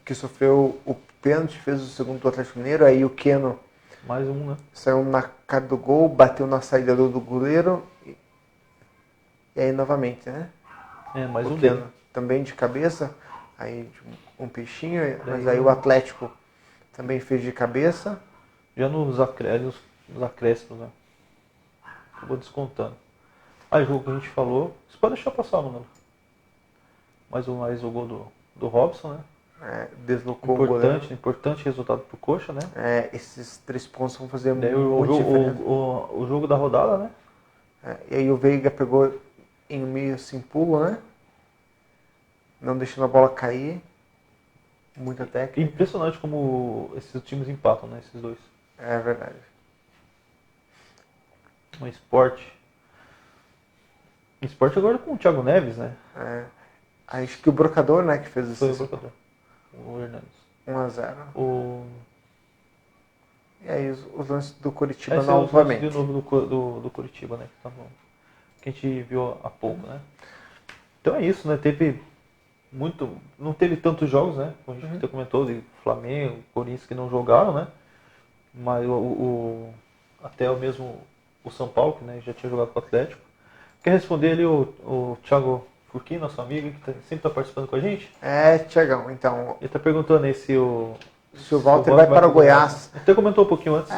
Que sofreu o pênalti, fez o segundo do Atlético Mineiro, aí o Keno mais um, né? Saiu na cara do gol, bateu na saída do goleiro e aí novamente, né? Mais um Keno também de cabeça, aí um peixinho, mas aí o Atlético também fez de cabeça. Já nos acréscimos, né? Acabou descontando. Aí o jogo que a gente falou, você pode deixar passar, mano. Mais o gol do Robson, né? Deslocou o goleiro. Importante resultado pro Coxa, né? Esses 3 pontos vão fazer muita diferença. O jogo da rodada, né? E aí o Veiga pegou em meio assim, pulo, né? Não deixando a bola cair. Muita técnica. Impressionante como esses times empatam, né? Esses dois. É verdade. Um esporte. Esporte agora com o Thiago Neves, né? Acho que o Brocador, né, que fez Foi o isso. Brocador. O Hernandes. 1-0. O... E aí os lances do Coritiba Esse é o novamente. de novo do Curitiba, né? Que a gente viu há pouco, né? Então é isso, né? Não teve tantos jogos, né? Como a gente até comentou, de Flamengo, Corinthians que não jogaram, né? Mas até o mesmo o São Paulo, que né, já tinha jogado com o Atlético. Quer responder ali o Thiago Furquim, nosso amigo, que sempre está participando com a gente? Tiagão, então, Ele está perguntando aí se o Walter vai para o Goiás. Até comentou um pouquinho antes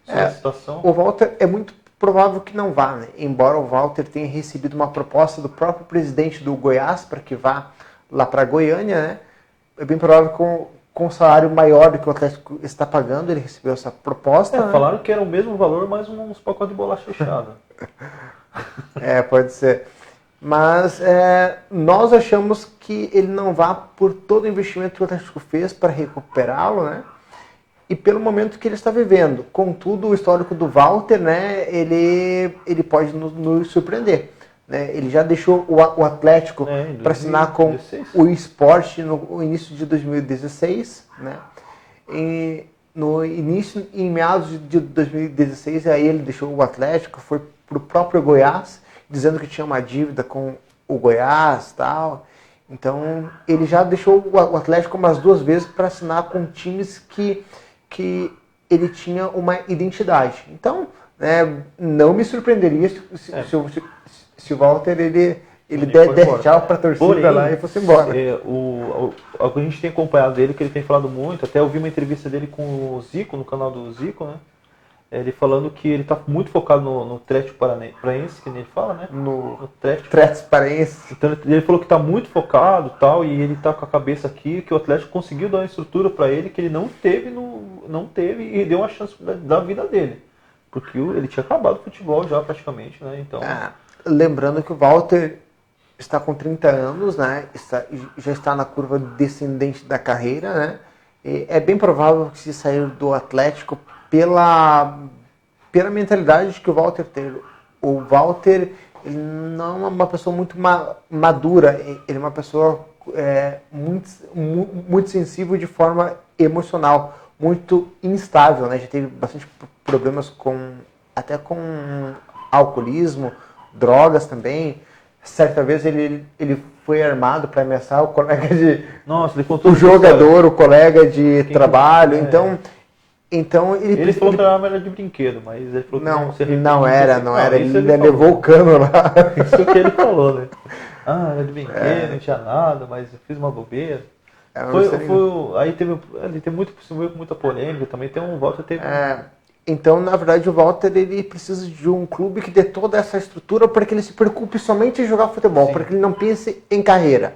sobre a situação. O Walter é muito provável que não vá, né? Embora o Walter tenha recebido uma proposta do próprio presidente do Goiás para que vá lá para Goiânia, né? É bem provável que com um salário maior do que o Atlético está pagando, ele recebeu essa proposta. Né? Falaram que era o mesmo valor, mais uns pacotes de bolacha fechada. Pode ser. Mas nós achamos que ele não vá por todo o investimento que o Atlético fez para recuperá-lo, né? E pelo momento que ele está vivendo. Contudo, o histórico do Walter, né, ele pode nos surpreender. Né? Ele já deixou o Atlético para assinar com o Sport no início de 2016. Né? Em meados de 2016, aí ele deixou o Atlético, foi para o próprio Goiás, dizendo que tinha uma dívida com o Goiás e tal. Então, ele já deixou o Atlético umas 2 vezes para assinar com times que ele tinha uma identidade. Então, não me surpreenderia se o Walter ele der tchau para a torcida lá e fosse embora. O que a gente tem acompanhado dele, que ele tem falado muito, até eu vi uma entrevista dele com o Zico, no canal do Zico, né? Ele falando que ele está muito focado no Atlético Paranaense, que ele fala, né? No Atlético Paranaense. Então ele falou que está muito focado tal, e ele está com a cabeça aqui, que o Atlético conseguiu dar uma estrutura para ele que ele não teve e deu uma chance da vida dele. Porque ele tinha acabado o futebol já praticamente, né? Então... lembrando que o Walter está com 30 anos, né? Já está na curva descendente da carreira, né? E é bem provável que se sair do Atlético pela mentalidade que o Walter teve. O Walter ele não é uma pessoa muito madura, ele é uma pessoa muito sensível de forma emocional, muito instável, né? Já teve bastante problemas até com alcoolismo, drogas também. Certa vez ele foi armado para ameaçar o colega de... Nossa, ele contou o jogador, o colega de trabalho, então ele falou que a arma era de brinquedo, mas ele falou que não era, ele levou o cano lá. Isso que ele falou, né? Era de brinquedo, não tinha nada, mas eu fiz uma bobeira. Aí ele teve muita polêmica também, tem um Walter teve... Então, na verdade, o Walter ele precisa de um clube que dê toda essa estrutura para que ele se preocupe somente em jogar futebol, para que ele não pense em carreira,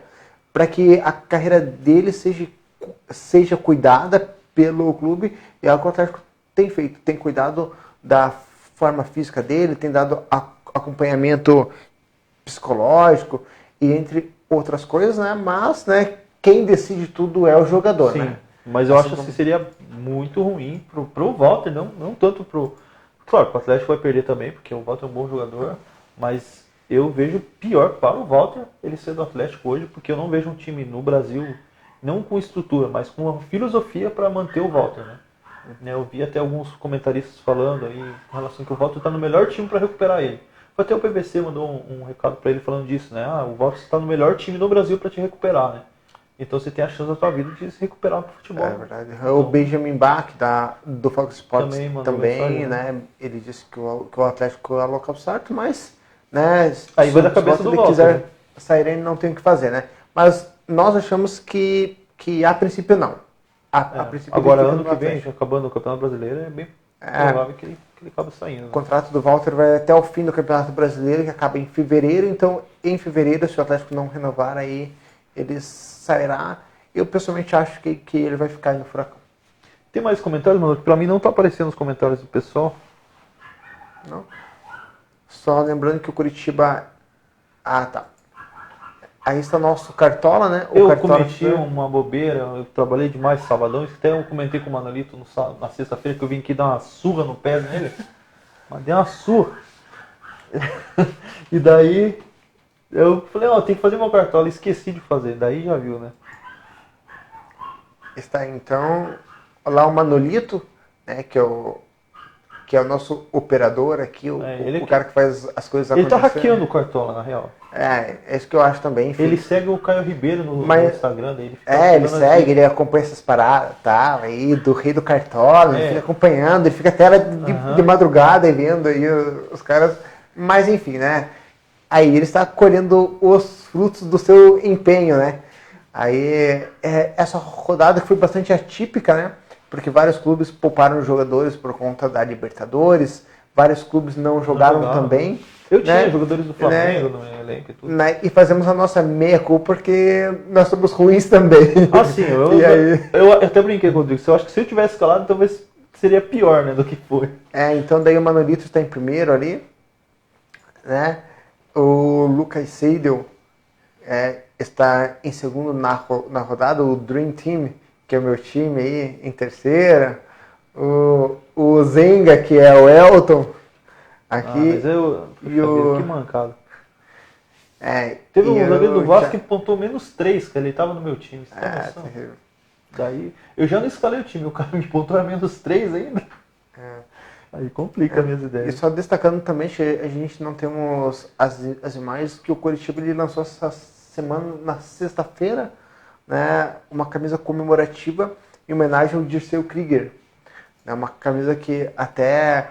para que a carreira dele seja cuidada pelo clube, e é o que o Atlético tem feito, tem cuidado da forma física dele, tem dado acompanhamento psicológico e entre outras coisas, né? Mas, né, quem decide tudo é o jogador, Sim, né? Mas eu acho que seria muito ruim pro Walter, não tanto pro... Claro, o Atlético vai perder também, porque o Walter é um bom jogador, mas eu vejo pior para o Walter ele ser do Atlético hoje, porque eu não vejo um time no Brasil, não com estrutura, mas com uma filosofia para manter o Walter, né? Eu vi até alguns comentaristas falando aí em relação que o Walter está no melhor time para recuperar ele. Até o PVC mandou um recado para ele falando disso, né? O Walter está no melhor time do Brasil para te recuperar, né? Então você tem a chance da tua vida de se recuperar pro futebol. É verdade. Então, o Benjamin Bach, do Fox Sports, também né? Ele disse que o Atlético é o local certo, mas, né, aí vai da cabeça do Walter. Se quiser sair, ele não tem o que fazer, né? Mas nós achamos que a princípio não. A princípio agora, ano que vem, acabando o Campeonato Brasileiro, é bem provável que ele acabe saindo. Né? O contrato do Walter vai até o fim do Campeonato Brasileiro, que acaba em fevereiro. Então, em fevereiro, se o Atlético não renovar, aí ele sairá. Eu pessoalmente acho que ele vai ficar aí no Furacão. Tem mais comentários, mano? Pra mim não tá aparecendo os comentários do pessoal. Não? Só lembrando que o Curitiba... tá. Aí está nosso Cartola, né? Eu cometi uma bobeira, eu trabalhei demais sabadão, até eu comentei com o Manolito na sexta-feira que eu vim aqui dar uma surra no pé nele. Mas dei uma surra. E daí Eu falei, ó, tem que fazer meu cartola, esqueci de fazer, daí já viu, né? Está então lá o Manolito, né, que é o nosso operador aqui, Ele o cara que faz as coisas Ele tá acontecerem. hackeando o cartola, na real. É isso que eu acho também, enfim. Ele segue o Caio Ribeiro no Mas- Instagram dele. Fica Ele dando segue, dica. ele acompanha essas paradas, tá? Aí do rei do cartola, ele É. fica acompanhando, ele fica até lá de Aham. madrugada e vendo aí os caras. Mas enfim, né? Aí ele está colhendo os frutos do seu empenho, né? Aí essa rodada que foi bastante atípica, né? Porque vários clubes pouparam jogadores por conta da Libertadores, vários clubes não jogaram jogaram. também. Eu tinha né? jogadores do Flamengo no meu elenco e tudo. Né? E fazemos a nossa meia-culpa porque nós somos ruins também. Ah, sim, E aí... eu até brinquei com o Rodrigo. Eu acho que se eu tivesse escalado, talvez seria pior, né, do que foi. Então daí o Manolito está em primeiro ali, né? O Lucas Seidel está em segundo na rodada, o Dream Team, que é o meu time aí, em terceira. O Zenga, que é o Elton, aqui. Mas eu... e Puxa o- vida, que mancada. e Teve um zagueiro do o Vasco Cha- que pontou -3, que ele tava no meu time. Você tem noção? terrível. Daí, eu já não escalei o time, o cara me pontou a -3 ainda. Aí complica as minhas E ideias. só destacando também, que a gente não temos as imagens, que o Coritiba ele lançou essa semana, na sexta-feira, né, uma camisa comemorativa em homenagem ao Dirceu Krieger. É uma camisa que até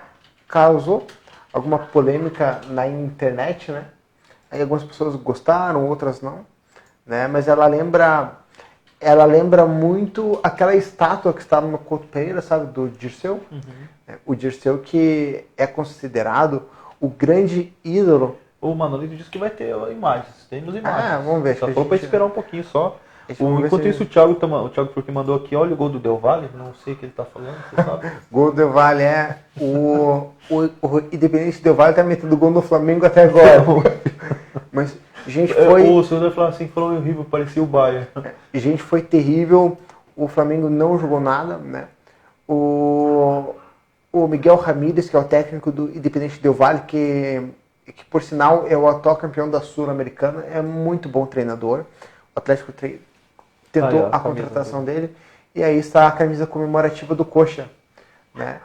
causou alguma polêmica na internet, né? Aí algumas pessoas gostaram, outras não, né? Mas ela lembra muito aquela estátua que estava no Couto Pereira, sabe, do Dirceu. O Dirceu que é considerado o grande ídolo. O Manolito disse que vai ter imagens. Temos imagens. Vamos ver. Só acho que falou a pra gente- esperar um pouquinho só. vamos ver Enquanto se- isso, o Thiago porque mandou aqui, olha o gol do Del Valle. Não sei o que ele tá falando, você sabe? Gol do Vale o Independente Del Valle tá metendo gol no Flamengo até agora. Mas, gente, O senhor falou assim, falou horrível, parecia o Bayern. foi terrível. O Flamengo não jogou nada, né? O Miguel Ramírez, que é o técnico do Independente Del Valle, que por sinal é o atual campeão da Sul-Americana, é muito bom treinador. O Atlético tentou a a camisa contratação dele. E aí está a camisa comemorativa do Coxa, né?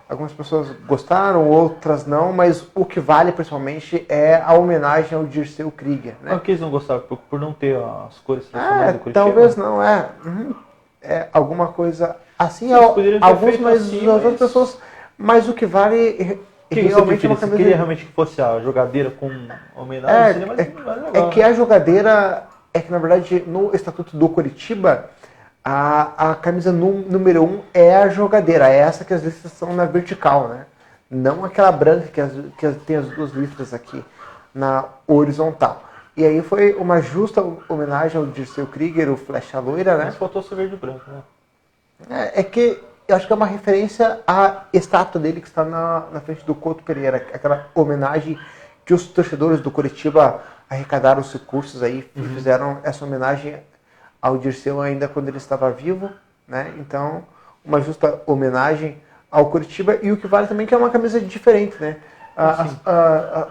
Algumas pessoas gostaram, outras não, mas o que vale principalmente é a homenagem ao Dirceu Krieger, né? Por que eles não gostaram? Por não ter as cores tradicionais do Curitiba? Talvez não, alguma coisa assim, Eles poderiam ter alguns, feito mas assim, as outras mas- pessoas, mas o que vale O que você realmente é uma preferia? Você camisa... queria realmente que fosse a jogadeira com homenagem? Seria mais legal. que a jogadeira é que, na verdade, no Estatuto do Curitiba, a camisa número 1 é a jogadeira, é essa que as listras são na vertical, né? Não aquela branca que tem as duas listras aqui na horizontal. E aí foi uma justa homenagem ao Dirceu Krieger, o Flecha Loira, né? Mas faltou ser verde e branco, né? É que eu acho que é uma referência à estátua dele que está na frente do Couto Pereira, aquela homenagem que os torcedores do Curitiba arrecadaram os recursos aí e fizeram essa homenagem ao Dirceu ainda quando ele estava vivo, né? Então, uma justa homenagem ao Curitiba, e o que vale também é que é uma camisa diferente, né?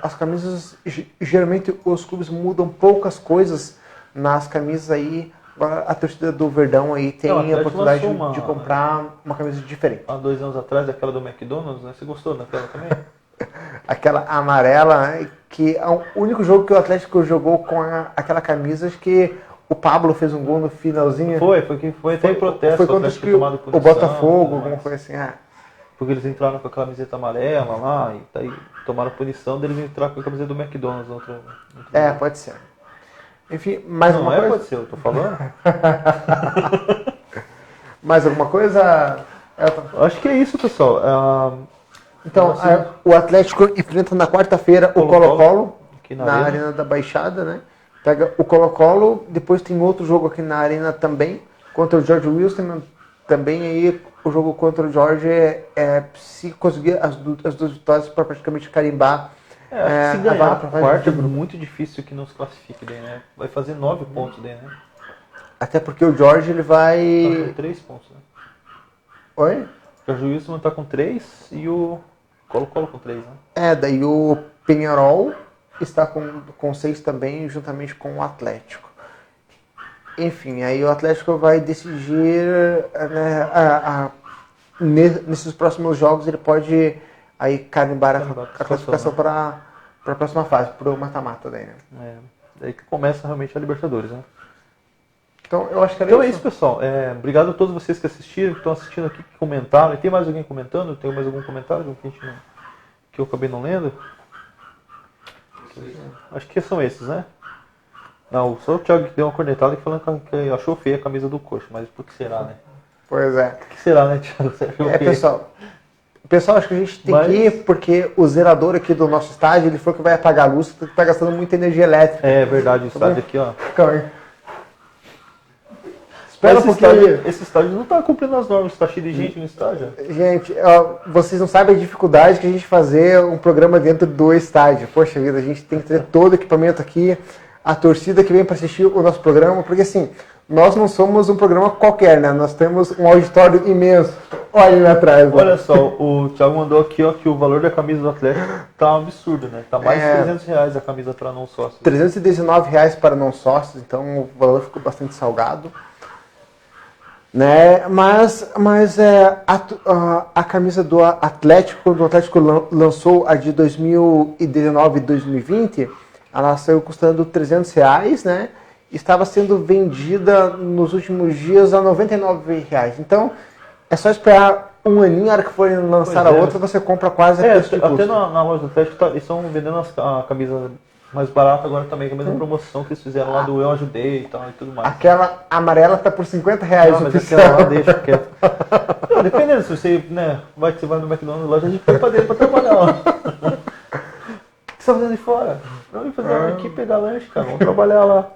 As camisas, geralmente os clubes mudam poucas coisas nas camisas aí. Agora a torcida do Verdão aí tem Não, o a Atlético oportunidade lançou de comprar uma camisa diferente. Há 2 anos atrás, aquela do McDonald's, né? Você gostou daquela também? Aquela amarela, né? Que é o único jogo que o Atlético jogou com aquela camisa, acho que o Pablo fez um gol no finalzinho. Foi até em protesto. Foi o contra Atlético ter tomado o punição, Botafogo, tudo alguma mais. coisa assim. Porque eles entraram com a camiseta amarela lá, e daí tomaram punição deles entrar com a camiseta do McDonald's no outro jogo. Pode ser. Enfim, mais Não, alguma coisa? pode ser, eu tô falando. Mais alguma coisa? Elton? Acho que é isso, pessoal. Então, Nossa. o Atlético enfrenta na quarta-feira o Colo-Colo, Colo-Colo aqui na na Arena da Baixada, né? Pega o Colo-Colo, depois tem outro jogo aqui na Arena também, contra o George Wilson, também aí o jogo contra o George se conseguir as duas vitórias para praticamente carimbar se a ganhar vaga a pra fase quarta, é de grupo. muito difícil que não se classifique daí, né? Vai fazer 9 pontos daí, né? Até porque o George ele Tá com vai... 3 pontos, né? Oi? O Jorge Wilson tá com 3 e o Colo-Colo com 3, né? Daí o Penharol está com 6 também, juntamente com o Atlético. Enfim, aí o Atlético vai decidir, né, nesses próximos jogos ele pode aí carimbar a classificação para a próxima fase, para o mata-mata daí, né? Daí que começa realmente a Libertadores, né? Então eu acho que então é isso, pessoal. Obrigado a todos vocês que assistiram, que estão assistindo aqui, que comentaram. E tem mais alguém comentando? Tem mais algum comentário que eu acabei não lendo? Acho que são esses, né? Não, só o Thiago que deu uma cornetada e falando que achou feia a camisa do Coxa, mas por que será, né? Pois é. O que será, né, Thiago? Você achou feia? Pessoal, acho que a gente tem que ir porque o zerador aqui do nosso estádio, ele falou que vai apagar a luz, que tá gastando muita energia elétrica. É verdade, o estádio aqui, ó. Calma aí. Espera um pouquinho. Esse estádio não tá cumprindo as normas, tá cheio de gente no estádio. Gente, vocês não sabem a dificuldade que a gente fazer um programa dentro do estádio. Poxa vida, a gente tem que ter todo o equipamento aqui, a torcida que vem para assistir o nosso programa, porque assim, nós não somos um programa qualquer, né? Nós temos um auditório imenso. Olha ali atrás. Né? Olha só, o Thiago mandou aqui, ó, que o valor da camisa do Atlético tá um absurdo, né? Tá mais de R$300 a camisa para não sócios. R$319 para não sócios, então o valor ficou bastante salgado. Né? Mas a camisa do Atlético, quando o Atlético lançou a de 2019 e 2020, ela saiu custando R$300, né? Estava sendo vendida nos últimos dias a R$99. Então, é só esperar um aninho, a hora que forem lançar a outra, você compra quase a preço de custo. Até na loja do Atlético, eles estão vendendo a camisa mais barata agora também, com a mesma promoção que eles fizeram lá do Eu Ajudei e tal e tudo mais. Aquela amarela tá por R$50 mas aquela lá deixa quieto. Não, dependendo, se você, né, você vai no McDonald's lá, a gente foi pra dentro pra trabalhar lá. O que você tá fazendo de fora? Não, eu fazer aqui pegar lanche, cara, vamos trabalhar lá.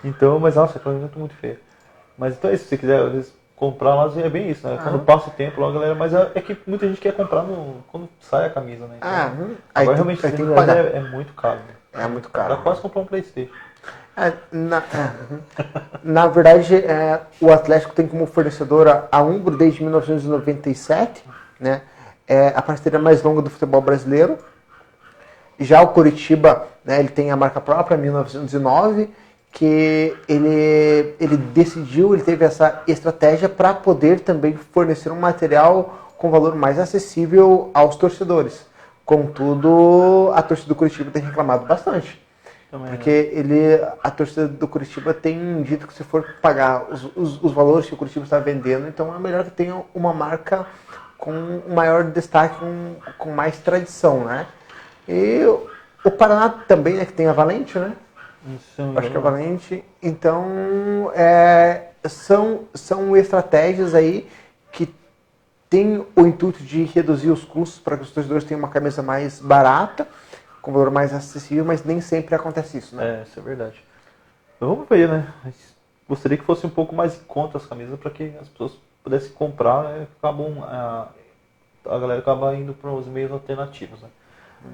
Então, mas nossa, aquela camisa tá muito feia. Mas então é isso, se você quiser às vezes comprar lá, é bem isso, né? Quando passa o tempo lá, galera, mas é que muita gente quer comprar quando sai a camisa, né? Então, agora realmente é muito caro. Né? É muito caro. Dá quase comprar um PlayStation. Na verdade, o Atlético tem como fornecedora a Umbro desde 1997, né? É a parceria mais longa do futebol brasileiro. Já o Coritiba, né, ele tem a marca própria, 1909, que ele decidiu, ele teve essa estratégia para poder também fornecer um material com valor mais acessível aos torcedores. Contudo, a torcida do Coritiba tem reclamado bastante. Porque a torcida do Coritiba tem dito que se for pagar os valores que o Coritiba está vendendo, então é melhor que tenha uma marca com um maior destaque, com mais tradição, né? E o Paraná também, né, que tem a Valente, né? Acho que é a Valente. Então, são estratégias aí que tem o intuito de reduzir os custos para que os torcedores tenham uma camisa mais barata, com valor mais acessível, mas nem sempre acontece isso, né? Isso é verdade. Mas vamos ver, né? Gostaria que fosse um pouco mais em conta as camisas para que as pessoas pudessem comprar, né? A galera acaba indo para os meios alternativos, né?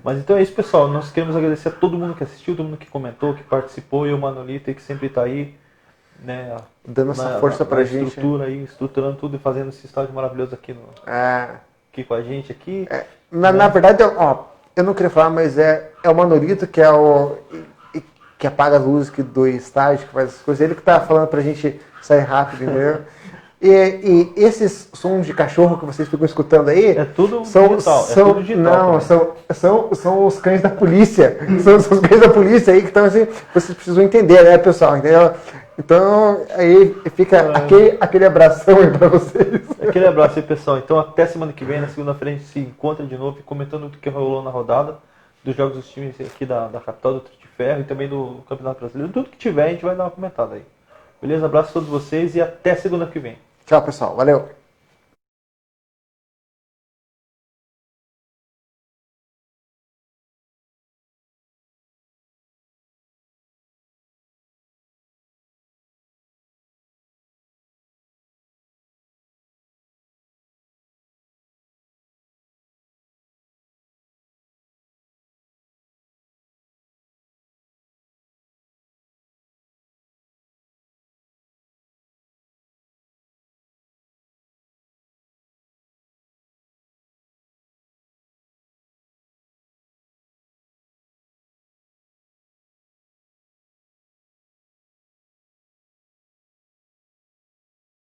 Mas então é isso, pessoal. Nós queremos agradecer a todo mundo que assistiu, todo mundo que comentou, que participou, e o Manolito que sempre está aí, né? Dando essa força pra gente. Estruturando tudo e fazendo esse estádio maravilhoso aqui, aqui com a gente. Aqui. Na verdade, eu não queria falar, mas é o Manolito que que apaga as luzes do estádio, que faz as coisas. Ele que tá falando pra gente sair rápido, entendeu? E esses sons de cachorro que vocês ficam escutando aí... É tudo digital. Tudo digital. Não, são os cães da polícia. São os cães da polícia aí que estão assim... Vocês precisam entender, né, pessoal? Entendeu? Então, aí fica aquele abração aí pra vocês. Aquele abraço aí, pessoal. Então, até semana que vem, na segunda-feira, a gente se encontra de novo, comentando o que rolou na rodada, dos jogos dos times aqui da capital, do Trio de Ferro e também do Campeonato Brasileiro. Tudo que tiver, a gente vai dar uma comentada aí. Beleza? Abraço a todos vocês e até segunda que vem. Tchau, pessoal. Valeu.